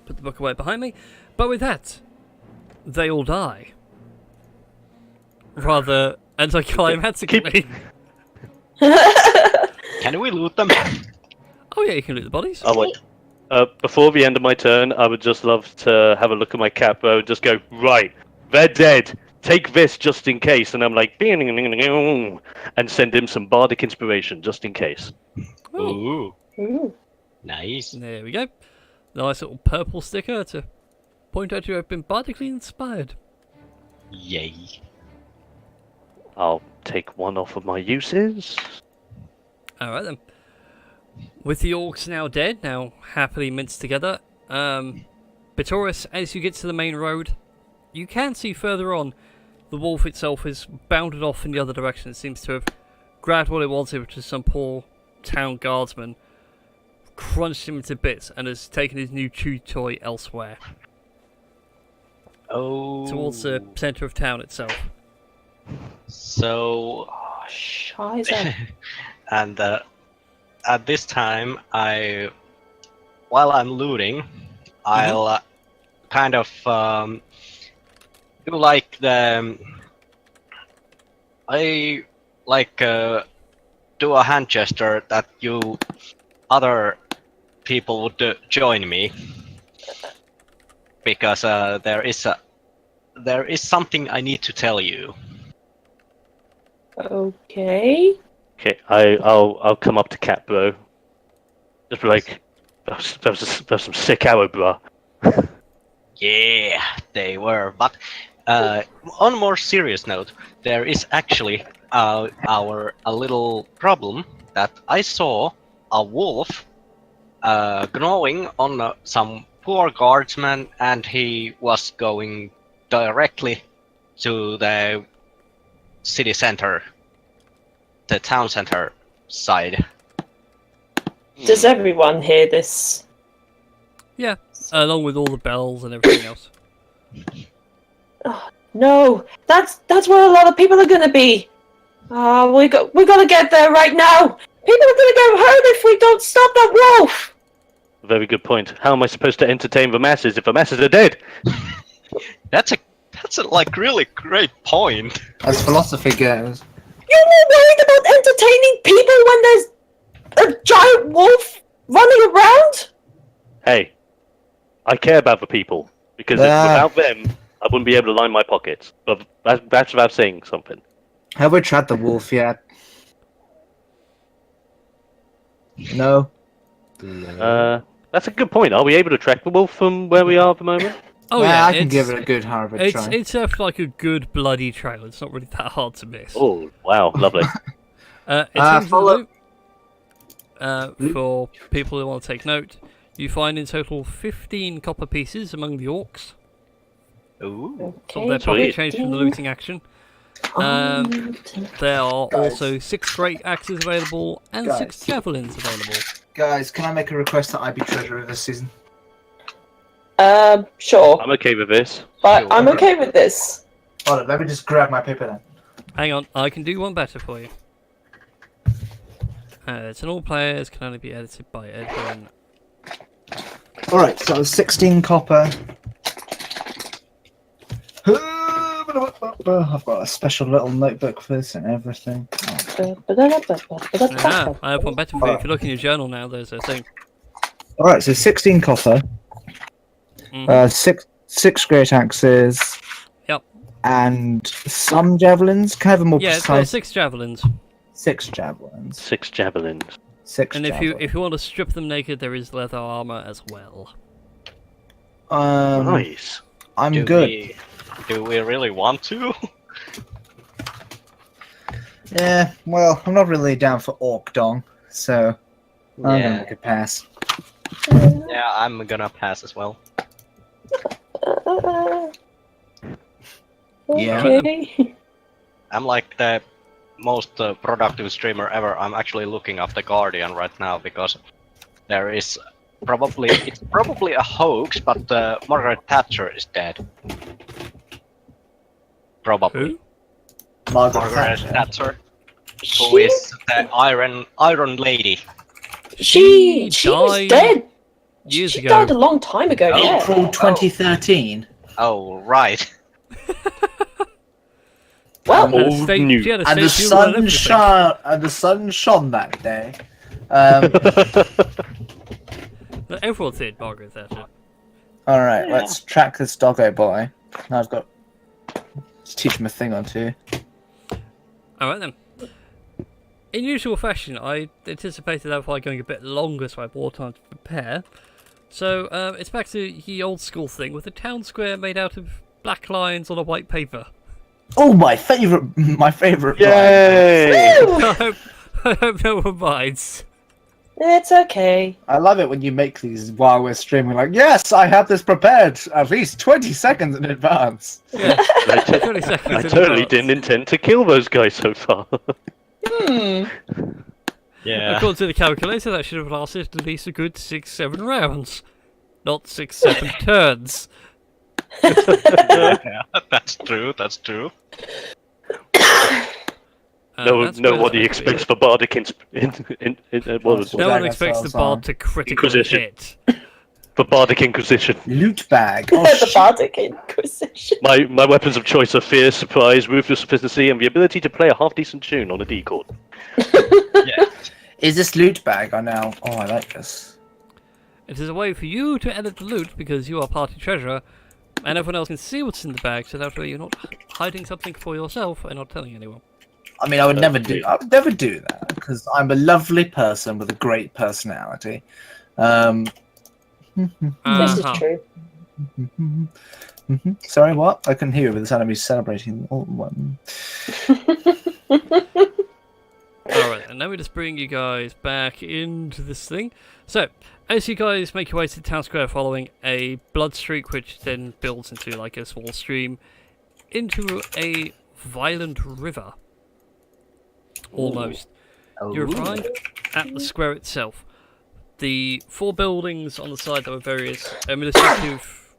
Put the book away behind me. But with that, they all die. Rather anticlimactically. Can we loot them? Oh yeah, you can loot the bodies. Oh, wait. Before the end of my turn, I would just love to have a look at my capo and just go, right, they're dead. Take this just in case. And I'm like, and send him some bardic inspiration just in case. Ooh, Ooh. nice. There we go. Nice little purple sticker to point out you have been bardically inspired. Yay. I'll take one off of my uses. Alright then. With the orcs now dead, now happily minced together, Bitoris, as you get to the main road, you can see further on the wolf itself is bounded off in the other direction. It seems to have grabbed what it wanted, which is some poor town guardsman, crunched him into bits, and has taken his new chew toy elsewhere. Oh. Towards the centre of town itself. So, Oh, scheiße. and at this time, while I'm looting, I'll kind of do like do a hand gesture that you other people would join me, because there is something I need to tell you. Okay. Okay, I'll come up to Cat Bro. Just be like, that was some sick arrow, bro. Yeah, they were. But on a more serious note, there is actually a little problem that I saw a wolf gnawing on some poor guardsman, and he was going directly to the city center, the town center side. Does everyone hear this? Yeah, along with all the bells and everything else. Oh, no, that's where a lot of people are going to be. We got to get there right now. People are going to get hurt if we don't stop that wolf. Very good point. How am I supposed to entertain the masses if the masses are dead? That's a like really great point. As philosophy goes. You're more worried about entertaining people when there's a giant wolf running around? Hey, I care about the people, because without them, I wouldn't be able to line my pockets. But that's without saying something. Have we trapped the wolf yet? No. That's a good point. Are we able to track the wolf from where we are at the moment? Oh yeah, I can give it a good Harvard try. It's like a good bloody trail. It's not really that hard to miss. Oh, wow, lovely. In terms of follow- loot, for people who want to take note, you find in total 15 copper pieces among the orcs. Ooh. So they're probably changed from the looting action. There are also 6 great axes available and 6 javelins available. Guys, can I make a request that I be treasurer this season? Sure. I'm okay with this. But I'm okay with this. Hold on, let me just grab my paper then. Hang on, I can do one better for you. It's an all players, can only be edited by Edwin. Alright, so 16 copper. I've got a special little notebook for this and everything. I have one better for you. If you look in your journal now, there's a thing. Alright, so 16 copper. Six great axes. Yep. And some javelins. Can I have a more Yeah, it's got precise? 6 javelins. 6 javelins. 6 javelins. 6 And javelins. if you want to strip them naked, there is leather armor as well. Nice. I'm Do good. do we really want to? Yeah, well, I'm not really down for orc dong, so I'm gonna make a pass. Yeah, I'm gonna pass as well. Yeah. Okay. I'm like the most productive streamer ever. I'm actually looking up the Guardian right now because there is it's probably a hoax, but Margaret Thatcher is dead. Probably. Who? Margaret Thatcher, who is the Iron Lady. She was died dead. years She ago. died a long time ago. Yeah. April 2013. Oh, right. Well, Had a Old state- news. she had a And the state funeral and sun everything. shone that day. No, everyone did, Margaret Thatcher. Alright, let's track this doggo boy. Now I've got to teach him a thing or two. Alright then. In usual fashion, I anticipated that by going a bit longer so I had more time to prepare. So, it's back to the old school thing with a town square made out of black lines on a white paper. Oh, my favorite. Yay! I hope no one minds. it's okay. I love it when you make these while we're streaming. Like, yes, I have this prepared at least 20 seconds in advance. Yeah, I 20 seconds I in totally advance. didn't intend to kill those guys so far. Yeah. According to the calculator, that should have lasted at least a good 6-7 rounds. Not 6-7 turns. Yeah, that's true. That's true. Nobody expects the bardic what was it? No one Drag expects the ourselves bard on. to critically Inquisition. hit. The bardic inquisition. Loot bag. Oh, The Bardic Inquisition. My weapons of choice are fear, surprise, ruthless efficiency, and the ability to play a half-decent tune on a D chord. Yeah. Is this loot bag? I know. Oh, I like this. It is a way for you to edit the loot because you are party treasurer, and everyone else can see what's in the bag, so that way you're not hiding something for yourself and not telling anyone. I mean, I would never do that because I'm a lovely person with a great personality. This is Uh-huh. true. Sorry, what? I couldn't hear you with the sound of me celebrating all one. Alright, and now we just bring you guys back into this thing. So, as you guys make your way to the town square following a blood streak, which then builds into like a small stream, into a violent river. Almost. You arrive at the square itself. The 4 buildings on the side that were various administrative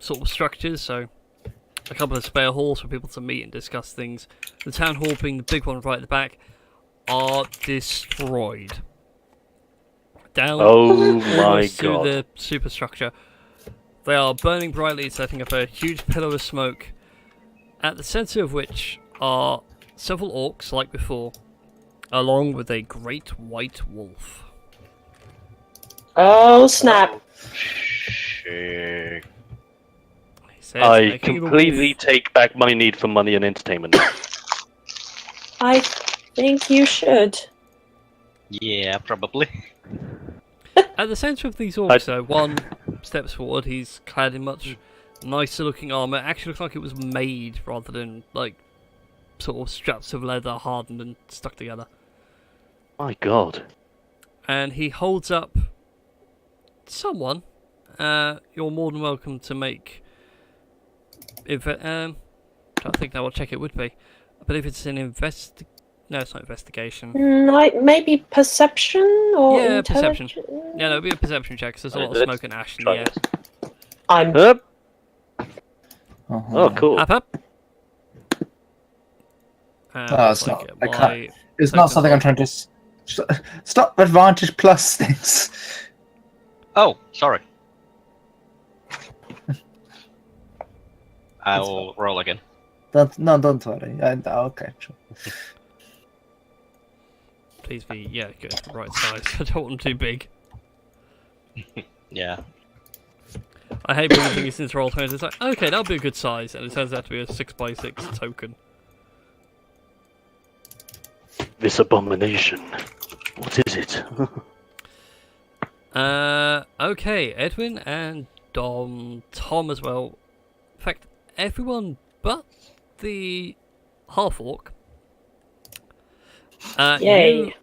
sort of structures, so a couple of spare halls for people to meet and discuss things. The town hall being the big one right at the back, are destroyed. Down Oh my almost to god. the superstructure. They are burning brightly, setting up a huge pillar of smoke, at the centre of which are several orcs, like before, along with a great white wolf. Oh snap! Shit. He says, I making the completely wolf- take back my need for money and entertainment. I think you should. Yeah, probably. At the centre of these orcs, though, one steps forward. He's clad in much nicer looking armour. Actually looks like it was made rather than, like, sort of straps of leather hardened and stuck together. My god. And he holds up someone. You're more than welcome to make... I think now I'll check it would be. I believe it's an No, it's not investigation. Maybe perception or Yeah, perception. intelligence? Yeah, no, it'll be a perception check, 'cause there's a lot of smoke and ash in the Try air. it. I'm Up. Oh, Oh, cool. Up. And Oh, once it's not. get I my can't. It's not something I'm trying to. Stop advantage plus things. Oh, sorry. I'll roll again. Don't worry. Okay, sure. Please be, good, right size. I don't want them too big. Yeah. I hate bringing things into roll 20s. It's like, okay, that'll be a good size, and it turns out to be a 6x6 token. This abomination. What is it? Okay, Edwin and Tom as well. In fact, everyone but the half-orc. Yay.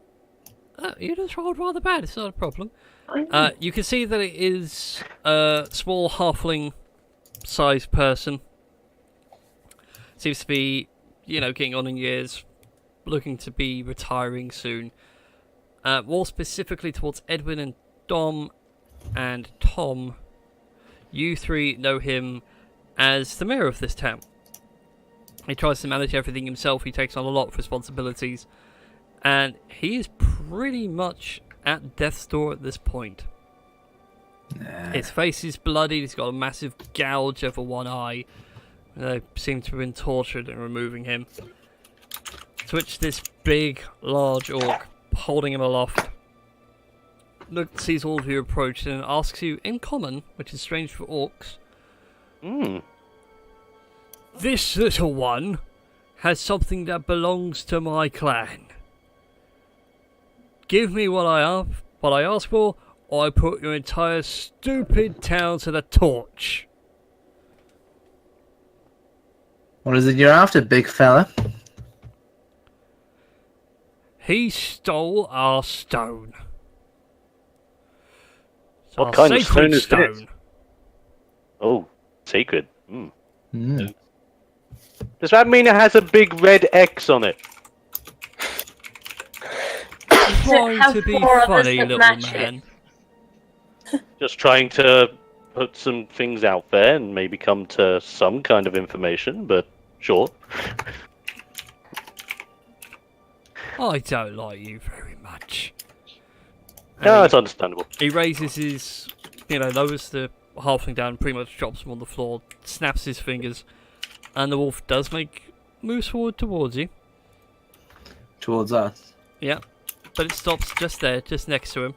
You just rolled rather bad, it's not a problem. I know. You can see that it is a small halfling-sized person. Seems to be, getting on in years, looking to be retiring soon. More specifically towards Edwin and Dom and Tom, you three know him as the mayor of this town. He tries to manage everything himself, he takes on a lot of responsibilities, and he is pretty much at death's door at this point. Nah. His face is bloodied, he's got a massive gouge over one eye. They seem to have been tortured and removing him. To which this big, large orc, holding him aloft, sees all of you approach and asks you in common, which is strange for orcs, this little one has something that belongs to my clan. Give me what I ask for, or I put your entire stupid town to the torch. What is it you're after, big fella? He stole our stone. It's What our kind of sacred stone is this? Oh, sacred. Mm. Does that mean it has a big red X on it? Trying to be funny, little man. Just trying to put some things out there and maybe come to some kind of information, but sure. I don't like you very much. No, it's understandable. He raises his, lowers the halfling down, pretty much drops him on the floor, snaps his fingers, and the wolf does make moves forward towards you. Towards us. Yeah, but it stops just there, just next to him.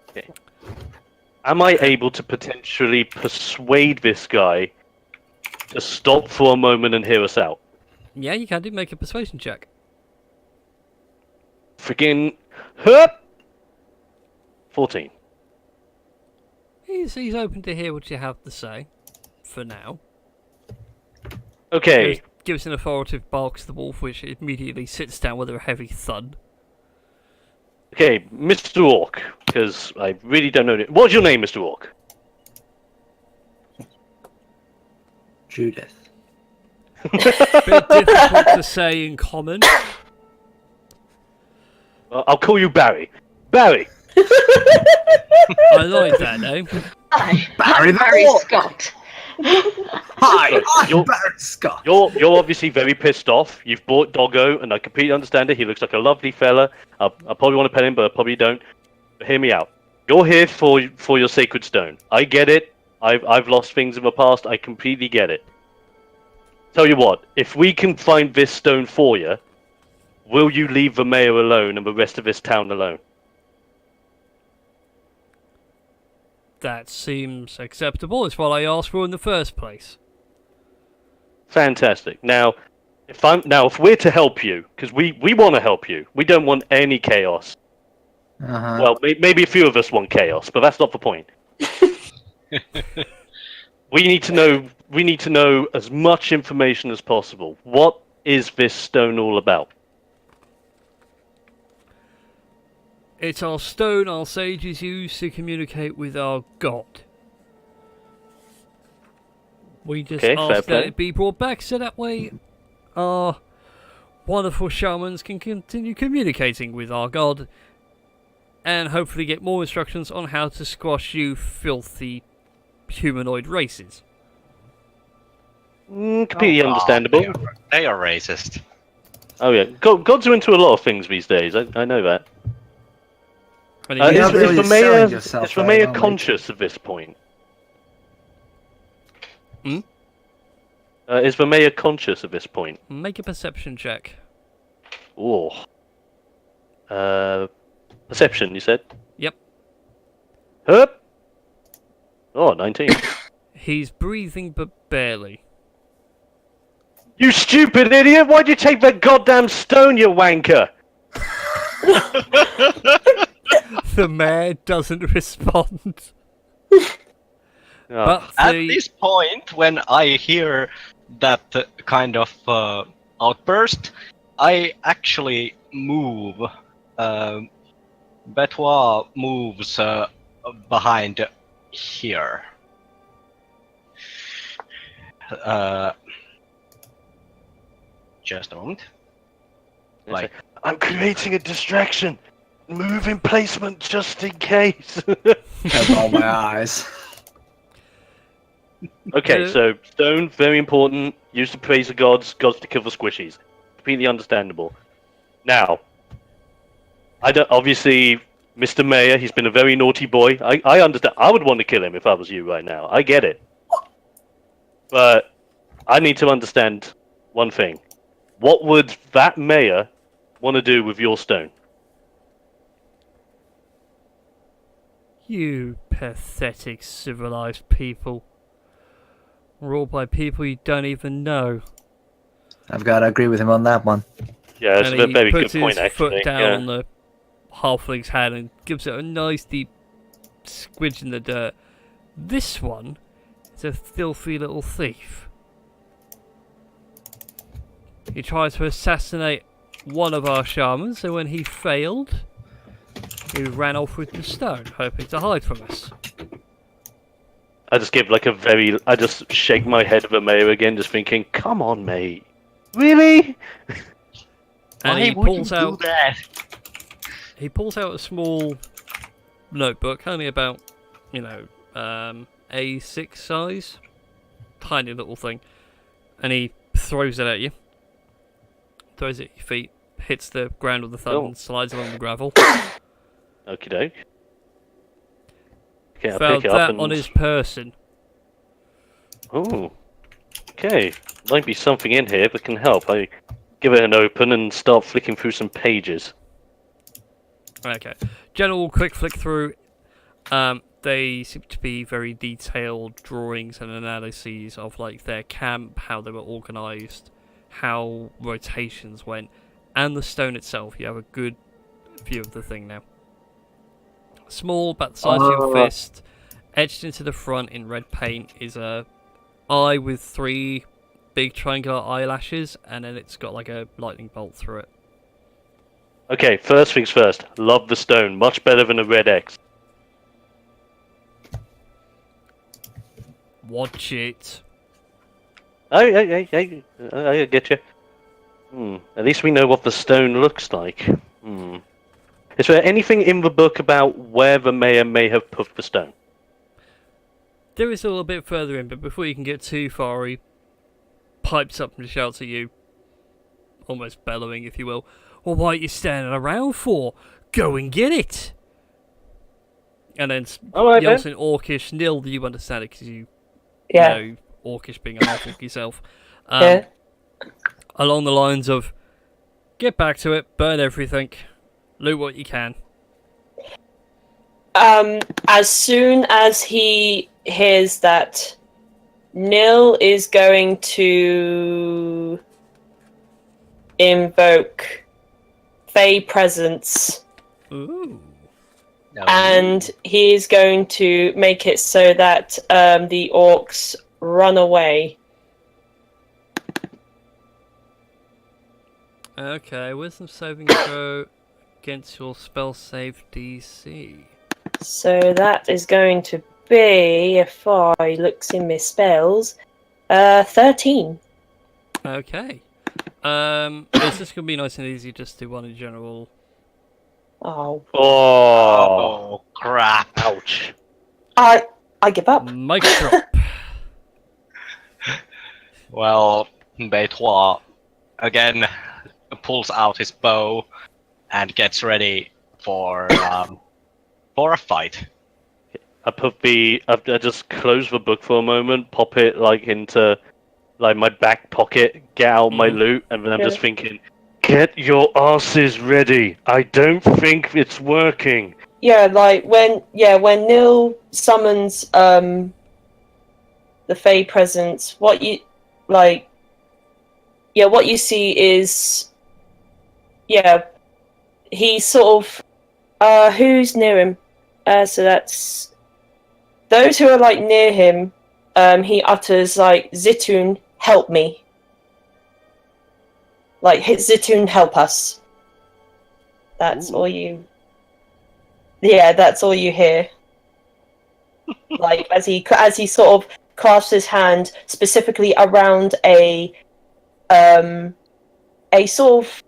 Okay. Am I able to potentially persuade this guy to stop for a moment and hear us out? Yeah, you can do. Make a persuasion check. Freaking hup! 14. He's open to hear what you have to say, for now. Okay. Gives an authoritative bark to the wolf, which immediately sits down with a heavy thud. Okay, Mr. Orc, because I really don't know. What's your name, Mr. Orc? Judith. Bit difficult to say in common. Well, I'll call you Barry. Barry! I like that name. Hi, Barry I'm the Barry Orc. Scott. Hi, I'm You're- Barry Scott. You're obviously very pissed off. You've bought Doggo, and I completely understand it. He looks like a lovely fella. I probably want to pet him, but I probably don't. But hear me out. You're here for your sacred stone. I get it. I've lost things in the past. I completely get it. Tell you what, if we can find this stone for you, will you leave the mayor alone and the rest of this town alone? That seems acceptable. It's what I asked for in the first place. Fantastic. Now, if we're to help you, because we want to help you, we don't want any chaos. Uh-huh. Well, maybe a few of us want chaos, but that's not the point. We need to know as much information as possible. What is this stone all about? It's our stone our sages use to communicate with our god. We just Okay, fair ask play. that it be brought back so that way our wonderful shamans can continue communicating with our god and hopefully get more instructions on how to squash you filthy humanoid races. Completely understandable. They are racist. Oh yeah, gods are into a lot of things these days. I know that. And You're not really selling Is yourself Vermeer very well, mate. conscious of this point? Hmm? Is Vermeer conscious of this point? Make a perception check. Oh. Perception, you said? Yep. Hup! Oh, 19. He's breathing but barely. You stupid idiot! Why'd you take that goddamn stone, you wanker? The mayor doesn't respond. Oh. But At the... this point, when I hear that kind of outburst, I actually move. Betois moves behind here. Just a moment. Like, I'm creating a distraction. Move in placement just in case. Have all my eyes. Okay, so stone, very important. Used to praise the gods, gods to kill the squishies. Completely understandable. Now, I don't. Obviously, Mr. Mayor, he's been a very naughty boy. I understand. I would want to kill him if I was you right now. I get it. But I need to understand one thing. What would that mayor want to do with your stone? You pathetic civilized people. Ruled by people you don't even know. I've got to agree with him on that one. Yeah, that's And a he very good puts point, his actually. foot down Yeah. on the halfling's head and gives it a nice deep squidge in the dirt. This one is a filthy little thief. He tried to assassinate one of our shamans, and when he failed, he ran off with the stone, hoping to hide from us. I just give like I just shake my head at the mayor again, just thinking, come on, mate. Really? And why he would pulls you out do that? he pulls out a small notebook, only about, A6 size. Tiny little thing. And he throws it at you. Throws it at your feet, hits the ground with the thumb, and slides along the gravel. Okie doke. Okay, I'll Found pick it up that and... on his person. Oh. Okay. Might be something in here that can help. I give it an open and start flicking through some pages. Okay. General quick flick through. They seem to be very detailed drawings and analyses of like their camp, how they were organised, how rotations went, and the stone itself. You have a good view of the thing now. Small, about the size of your fist, etched into the front in red paint is a eye with 3 big triangular eyelashes, and then it's got like a lightning bolt through it. Okay, first things first. Love the stone. Much better than a red X. Watch it. I get you. At least we know what the stone looks like. Is there anything in the book about where the mayor may have put the stone? There is a little bit further in, but before you can get too far, he pipes up and shouts at you, almost bellowing, if you will. Well, what are you standing around for? Go and get it! And then yells in Orcish. Nil, you understand it because you know Orcish being a half-orc yourself. Along the lines of, get back to it, burn everything, loot what you can. As soon as he hears that, Nil is going to invoke Fey Presence. Ooh. And he's going to make it so that the orcs run away. Okay, wisdom saving throw against your spell save DC. So that is going to be, if I looks in my spells, 13. Okay. It's just going to be nice and easy just to one in general. Oh. Oh, crap. ouch. I give up. Mic drop. Well, Beitois again pulls out his bow and gets ready for a fight. I just close the book for a moment, pop it like into like my back pocket, get out my loot, and then I'm just thinking, get your asses ready. I don't think it's working. Yeah, like when Neil summons the Fey presence, what you see is he sort of who's near him? So that's those who are like near him. He utters like, Zitoun, help me. Like, Zitoun, help us. That's all you. Yeah, that's all you hear. Like as he sort of clasps his hand specifically around a sort of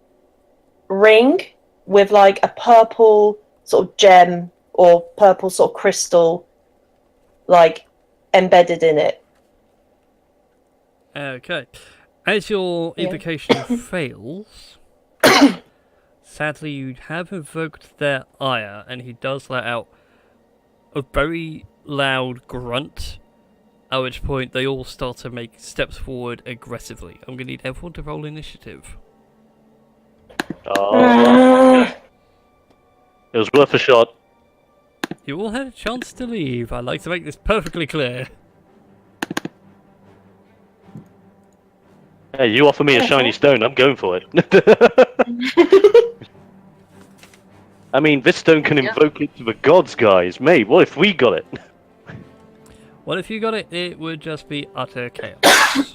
ring with like a purple sort of gem or purple sort of crystal like embedded in it. Okay. As your invocation fails, sadly you have invoked their ire, and he does let out a very loud grunt, at which point they all start to make steps forward aggressively. I'm going to need everyone to roll initiative. Oh, it was worth a shot. You all had a chance to leave. I'd like to make this perfectly clear. Hey, you offer me a shiny stone, I'm going for it. I mean, this stone can invoke it to the gods, guys. Mate, what if we got it? Well, if you got it, it would just be utter chaos.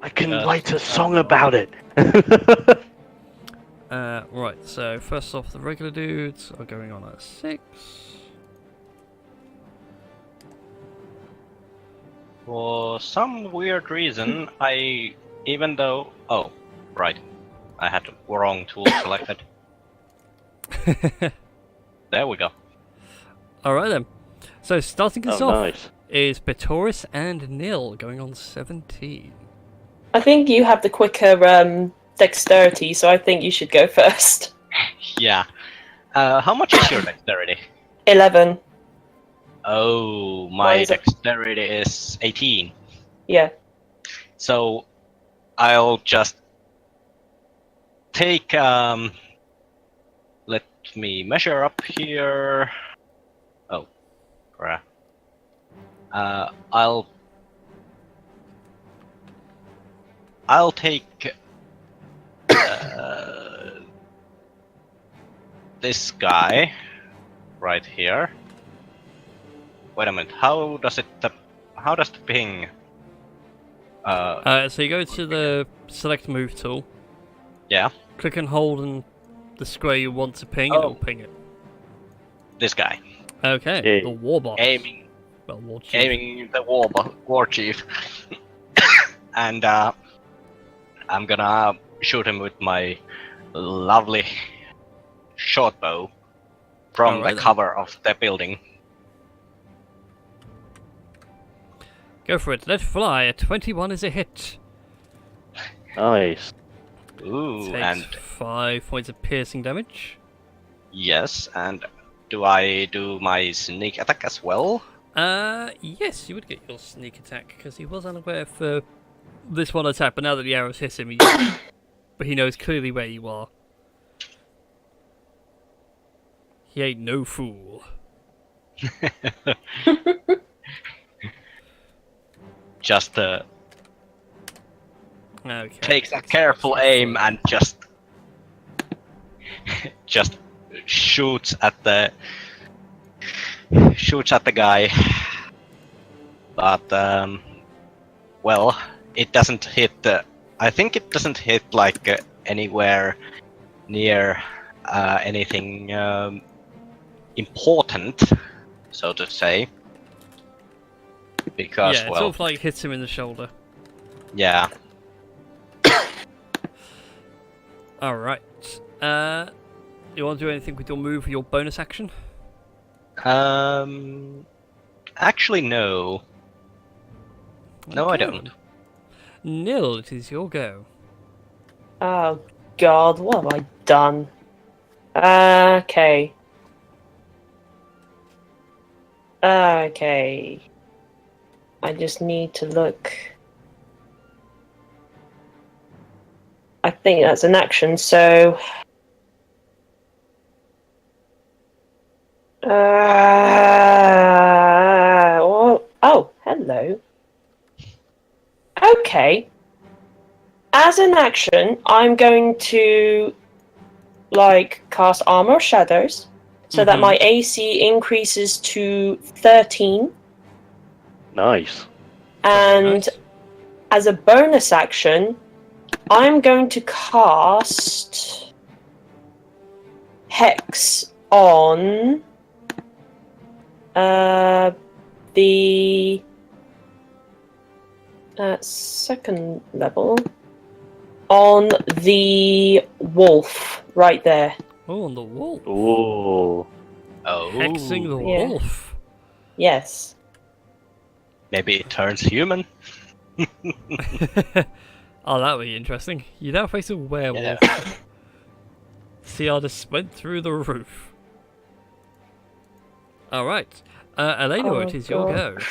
I can write a song about it. Right, so first off, the regular dudes are going on at 6. For some weird reason, even though... Oh, right. I had the wrong tool selected. There we go. Alright then. So starting us Oh, off nice. is Betoris and Nil going on 17. I think you have the quicker dexterity, so I think you should go first. Yeah. How much is your dexterity? 11. Oh, my Mine's a- dexterity is 18. Yeah. So, I'll just take, let me measure up here. Oh, crap. I'll take, this guy right here. Wait a minute, how does the ping? So you go to the select move tool, Yeah, click and hold on the square you want to ping, and it'll ping it. this guy. Okay, Yeah. the Warbot. Aiming Well, War Chief. aiming the war chief. And I'm gonna shoot him with my lovely short bow from Alright the then. cover of the building. Go for it. Let fly. A 21 is a hit. Nice. Ooh, Takes and 5 points of piercing damage. yes, and do I do my sneak attack as well? Yes, you would get your sneak attack, because he was unaware for this one attack, but now that the arrows hit him, but he knows clearly where you are. He ain't no fool. Just Okay. takes a careful aim and just shoots at the guy. But well, it doesn't hit I think it doesn't hit like anywhere near anything important, so to say. Because yeah, it well, sort of like hits him in the shoulder. yeah. Alright. You want to do anything with your move or your bonus action? Actually, no. No, I Okay. don't. Nil, it is your go. Oh God, what have I done? Okay. Okay. I just need to look. I think that's an action, so. Oh, hello. Okay. As an action, I'm going to cast Armor of Shadows so that my AC increases to 13. Nice. And Nice. as a bonus action, I'm going to cast Hex on the second level on the wolf right there. Oh, on the wolf. Ooh. Oh. Hexing the Yeah. wolf. Yes. Maybe it turns human. Oh, that would be interesting. You now face a werewolf. Yeah. See, I just went through the roof. Alright. Elena, Oh, it is your God. go.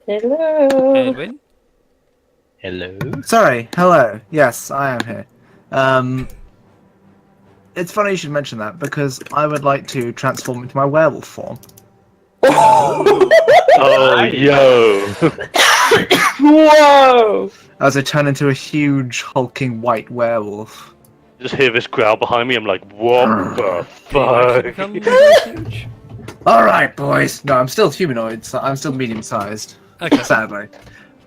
Hello. Edwin? Hello. Sorry, hello. Yes, I am here. It's funny you should mention that because I would like to transform into my werewolf form. Oh, yo. Whoa! As I turn into a huge hulking white werewolf. Just hear this growl behind me. I'm like, what the Can you actually fuck? become huge? Alright, boys. No, I'm still humanoid, so I'm still medium sized, Okay. sadly.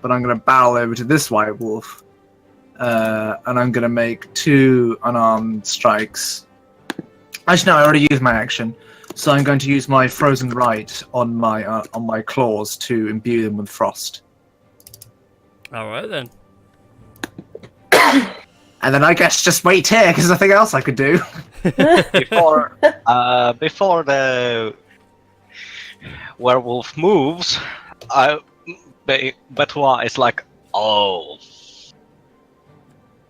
But I'm gonna barrel over to this white wolf. And I'm gonna make 2 unarmed strikes. Actually, no, I already used my action. So I'm going to use my frozen right on my claws to imbue them with frost. Alright then. And then I guess just wait here, because there's nothing else I could do. Before the werewolf moves, Betois is like, oh,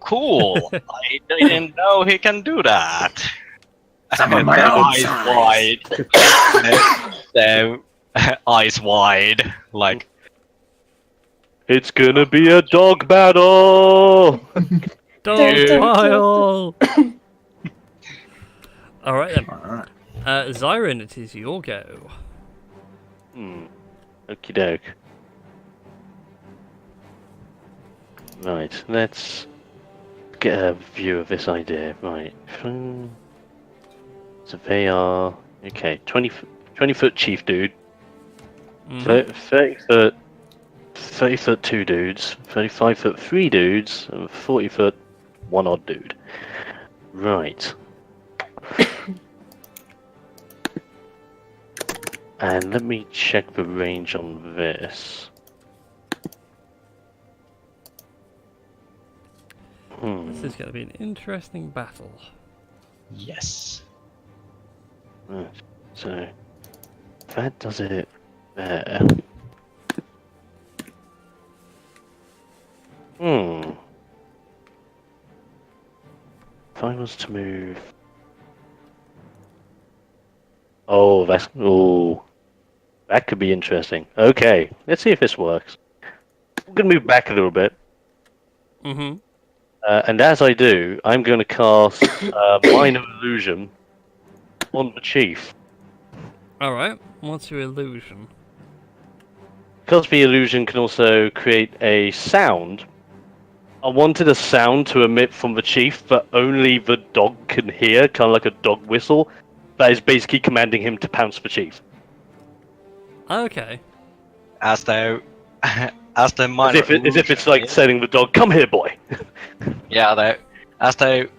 cool. I didn't know he can do that. Some of my The own eyes size. wide. the eyes wide. Like, It's gonna be a dog battle! Dog Dude. pile! Alright then. Alright. Zyron, it is your go. Okie doke. Right, let's get a view of this idea. Right. So they are. Okay, 20 foot chief dude. Mhm. 30 foot. 30 foot 2 dudes. 35 foot 3 dudes. And 40 foot 1 odd dude. Right. And let me check the range on this. This is going to be an interesting battle. yes. Right. So that does it there. If I was to move. Oh, that could be interesting. Okay, let's see if this works. I'm gonna move back a little bit. Mm-hmm. And as I do, I'm going to cast Minor Illusion on the Chief. Alright, what's your illusion? Because the illusion can also create a sound, I wanted a sound to emit from the Chief that only the dog can hear, kind of like a dog whistle, that is basically commanding him to pounce the Chief. Okay. As the minor As if it's like illusion- telling the dog, come here, boy! Yeah, as the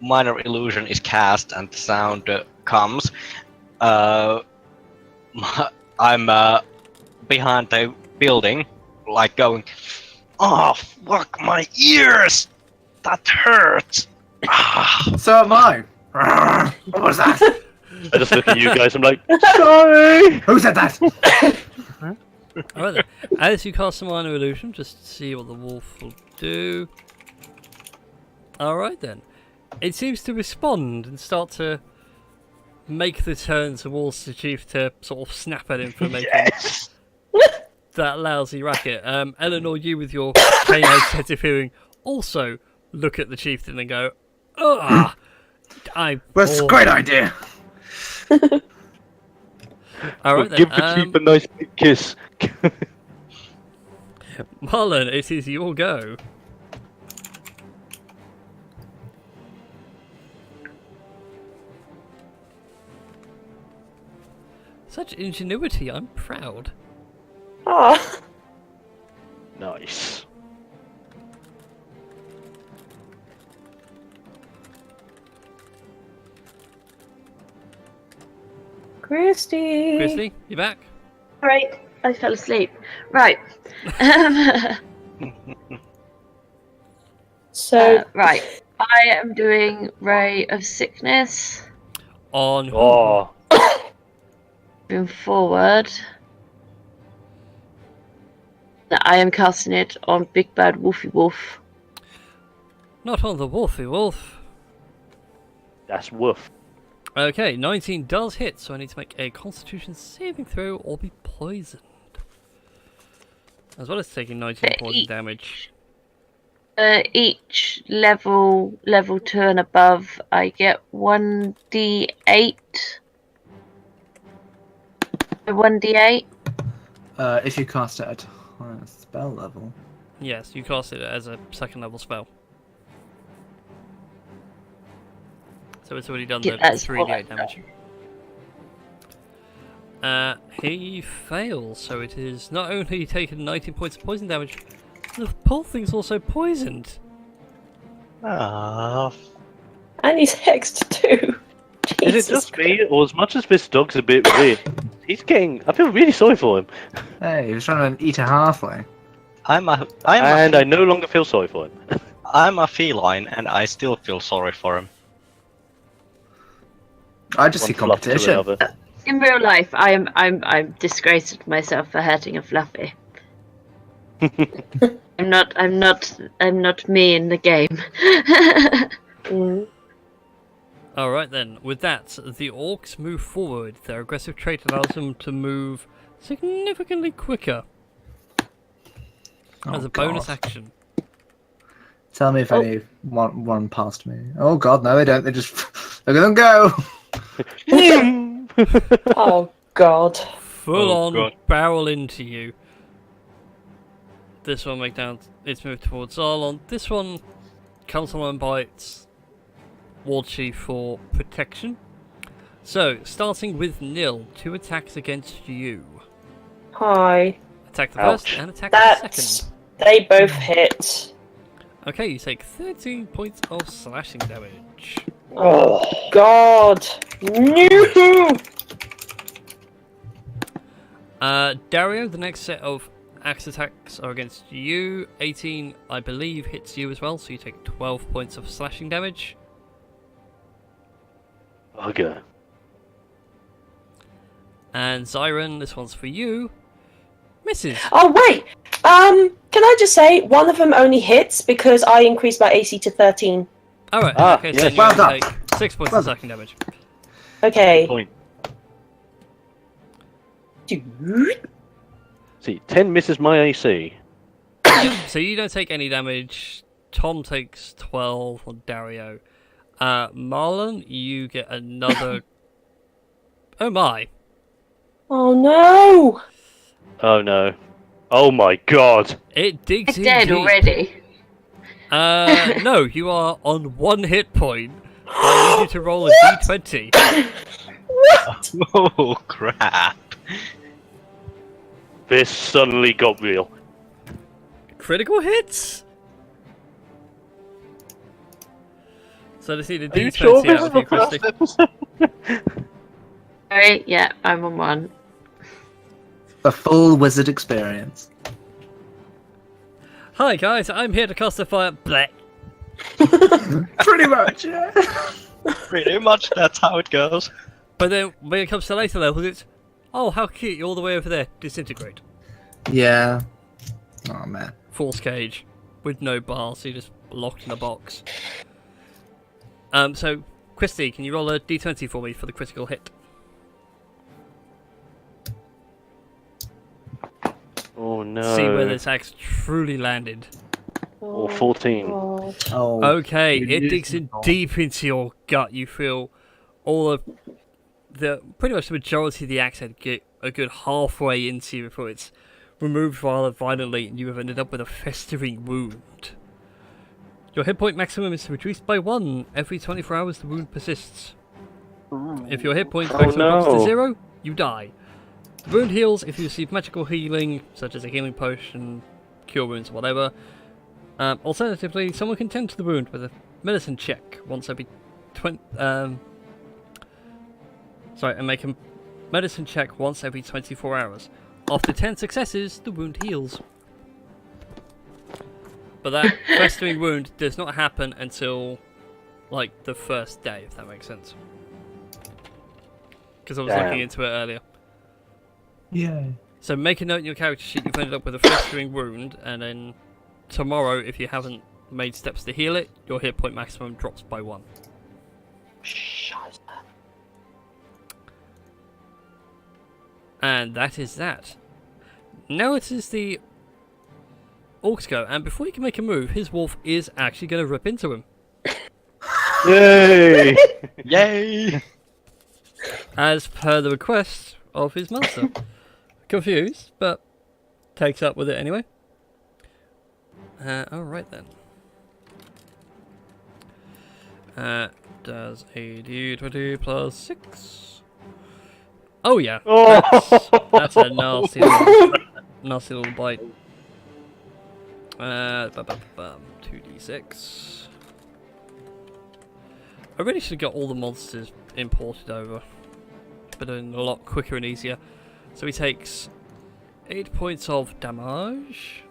minor illusion is cast and the sound comes, I'm behind the building, like going, "Oh, fuck my ears! That hurts!" So am I. What was that? I just look at you guys. I'm like, sorry. Who said that? Alright then. As you cast a minor illusion, just to see what the wolf will do. Alright then. It seems to respond and start to make the turn towards the chief to sort of snap at him for making Yes. that lousy racket. Eleanor, you with your canine sense of hearing also look at the chieftain and go, "Ah, That's a great idea. Alright then. Give the chief a nice big kiss. Marlon, it is your go. Such ingenuity, I'm proud. Oh, Nice. Christy. Christy, you back? Right, I fell asleep. Right. So, Right. I am doing Ray of Sickness. On who? Oh, Moving forward. I am casting it on Big Bad Wolfy Wolf. Not on the wolfy wolf. that's woof. Okay, 19 does hit, so I need to make a Constitution saving throw or be poisoned. As well as taking 19 poison damage. Each level 2 and above, I get 1d8. 1d8. If you cast it at higher spell level. Yes, you cast it as a second level spell. So it's already done the Yeah, that's 3d8 what I damage. He fails, so it is not only taken 19 points of poison damage, the whole thing's also poisoned. Ah, and he's hexed too. Is Jesus it just me, or as much as this dog's a bit weird, he's getting. I feel really sorry for him, Hey, he was trying to eat a halfling. I'm and a I no longer feel sorry for him. I'm a feline, and I still feel sorry for him. I just see One fluff to competition. another. In real life, I'm disgraced at myself for hurting a Fluffy. I'm not me in the game. Mm. Alright then, with that, the orcs move forward. Their aggressive trait allows them to move significantly quicker as Oh, a bonus God. action. Tell me if any one past me. Oh god, no they don't. They just look at them go. Oh God. Full Oh, on God. barrel into you. This one make down its move towards Zarlon. This one comes along by its War Chief for protection. So, starting with Nil, 2 attacks against you. Hi. Attack the Ouch. first and attack the That's. second. They both hit. Okay, you take 13 points of slashing damage. Oh God. No. Dario, the next set of axe attacks are against you. 18, I believe, hits you as well, so you take 12 points of slashing damage. Okay. And Zyron, this one's for you. Misses. Oh wait. Can I just say one of them only hits because I increased my AC to 13. Alright, Ah, okay, so yes. you Well only done. take 6 points Well of done. slashing damage. Okay. Point. Dude. See, 10 misses my AC. So you don't take any damage. Tom takes 12 on Dario. Marlon, you get another... Oh my. Oh no. Oh no. Oh my god. It digs in Dead deep. already. No, you are on 1 hit point. I need you to roll a d20. Oh crap! This suddenly got real. Critical hits? So I just need a Are you d20 sure out this is of you, the first Christy. episode? Sorry, yeah, I'm on 1. The full wizard experience. Hi guys, I'm here to cast a fire. Bleh. Pretty much, yeah. Pretty much that's how it goes. But then when it comes to later levels, it's oh how cute, you're all the way over there. Disintegrate. Yeah. Oh man. Force cage with no bars, so you're just locked in a box. So Christy, can you roll a d20 for me for the critical hit? Oh no. See where this axe truly landed. Or 14. God. Oh. Okay, you it used digs to in not. deep into your gut. You feel all of pretty much the majority of the axe head get a good halfway into you before it's removed rather violently, and you have ended up with a festering wound. Your hit point maximum is reduced by 1 every 24 hours. The wound persists. If your hit point maximum drops to 0, you die. The wound heals if you receive magical healing, such as a healing potion, cure wounds, or whatever. Alternatively, someone can tend to the wound with a medicine check once every and make a medicine check once every 24 hours. After 10 successes, the wound heals. But that festering wound does not happen until, like, the first day, if that makes sense. Because I was looking into it earlier. Yeah. So make a note in your character sheet you've ended up with a festering wound, and then tomorrow, if you haven't made steps to heal it, your hit point maximum drops by 1. And that is that. Now it is the Orc's go, and before he can make a move, his wolf is actually going to rip into him. Yay! Yay! As per the request of his master. Confused, but takes up with it anyway. Alright then. Does a d20 plus 6. Oh yeah, that's a nasty little bite. 2d6. I really should have got all the monsters imported over. But doing a lot quicker and easier. So he takes 8 points of damage.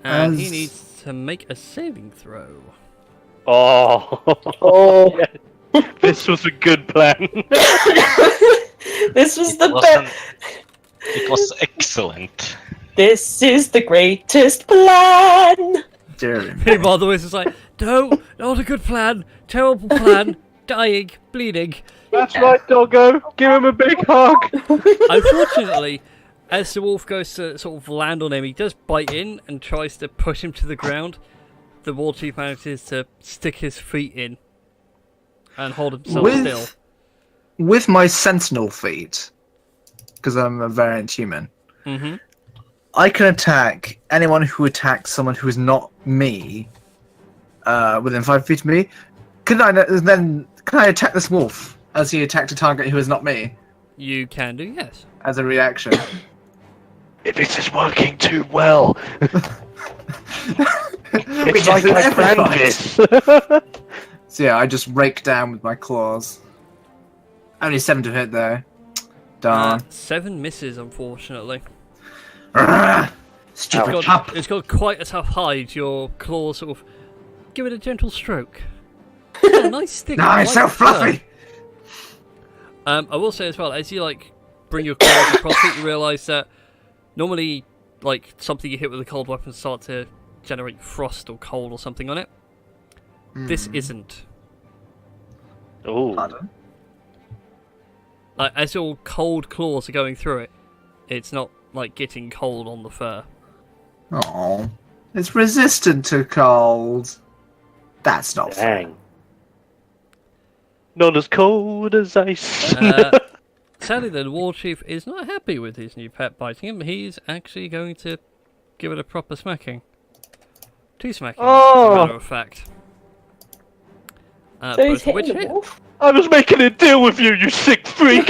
And he needs to make a saving throw. Oh. This was a good plan. This was It the wasn't- best. It was excellent. This is the greatest plan. Dear. Meanwhile, the wizard's like, no, not a good plan, terrible plan, dying, bleeding. That's right, Doggo. Give him a big hug. Unfortunately, as the wolf goes to sort of land on him, he does bite in and tries to push him to the ground. The war chief manages to stick his feet in and hold himself still. With my sentinel feet, because I'm a variant human, I can attack anyone who attacks someone who is not me within 5 feet of me. Can I attack this wolf as he attacked a target who is not me? You can do, yes. As a reaction. If this is working too well. It's Yes, like I it's planned every this. So yeah, I just rake down with my claws. Only 7 to hit though. Darn. 7 misses, unfortunately. Stupid It's pup. it's got quite a tough hide. Your claws sort of give it a gentle stroke. Oh, nice stick. No, I it's like so fluffy. I will say as well, as you like bring your claws across it, you realise that normally, like something you hit with a cold weapon start to generate frost or cold or something on it. This isn't. Ooh. Pardon? As your cold claws are going through it, it's not like getting cold on the fur. Oh, it's resistant to cold. That's not fair. Dang. Not as cold as ice. Sadly, the war chief is not happy with his new pet biting him. He's actually going to give it a proper smacking. 2 smackings, as a matter of fact. So he's both of which hitting the hit. wolf. I was making a deal with you, you sick freak.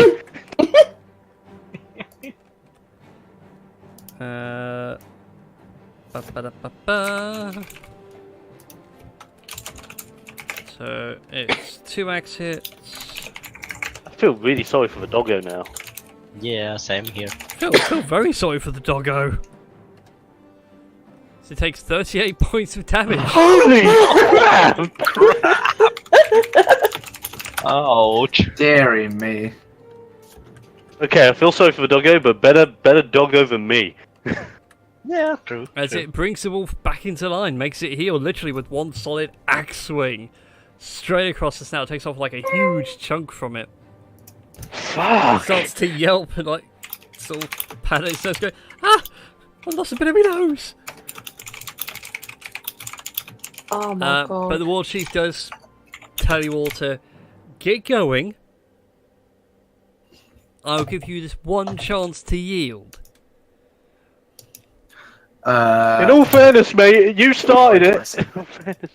Ba-ba-da-ba-ba. So it's 2 axe hits. I feel really sorry for the doggo now. Yeah, same here. I feel very sorry for the doggo. So it takes 38 points of damage. Holy crap! Ouch. Deary me. Okay, I feel sorry for the doggo, but better doggo than me. Yeah, true. As true. it brings the wolf back into line, makes it heal literally with one solid axe swing. Straight across the snout, takes off like a huge chunk from it. Fuck! Starts to yelp and like sort of panic, starts going, ah! I lost a bit of my nose! Oh my god. But the war chief does tell you all to get going. I'll give you this one chance to yield. In all fairness, mate, you started it.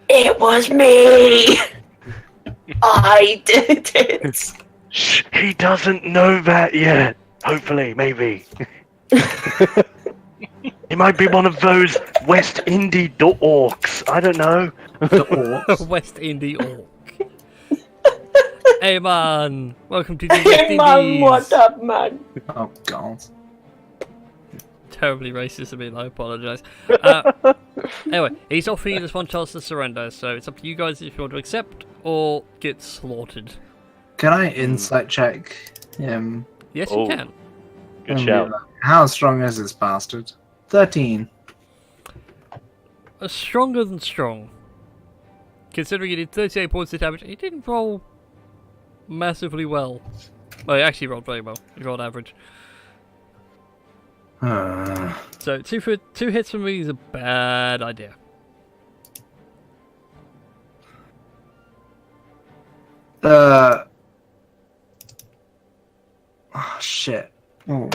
It was me! I did it! Shh, he doesn't know that yet. Hopefully, maybe. He might be one of those West Indie orcs. I don't know. The orcs. West Indie Orc. Hey man, welcome to the West Hey man, Indies. what up, man? Oh god. Terribly racist of me, I apologise. Anyway, he's offering you this one chance to surrender, so it's up to you guys if you want to accept or get slaughtered. Can I insight check him? Yes, Oh. you can. Good And shout. be like, how strong is this bastard? 13. Stronger than strong. Considering he did 38 points of damage, he didn't roll massively well. Well, he actually rolled very well. He rolled average. So two hits from me is a bad idea. Oh shit. Oh.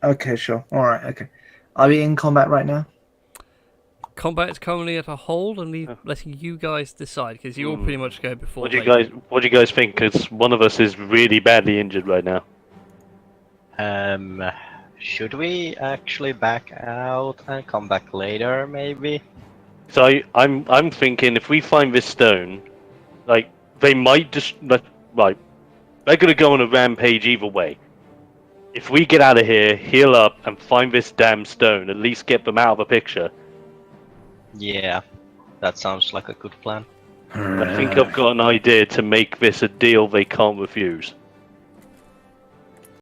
Okay, sure. Alright, okay. Are we in combat right now? Combat is currently at a hold and letting you guys decide because you all pretty much go before. What do you guys think? Because one of us is really badly injured right now. Should we actually back out and come back later, maybe? So I'm thinking if we find this stone, like they might just like they're gonna go on a rampage either way. If we get out of here, heal up, and find this damn stone, at least get them out of the picture. Yeah, that sounds like a good plan. I think I've got an idea to make this a deal they can't refuse.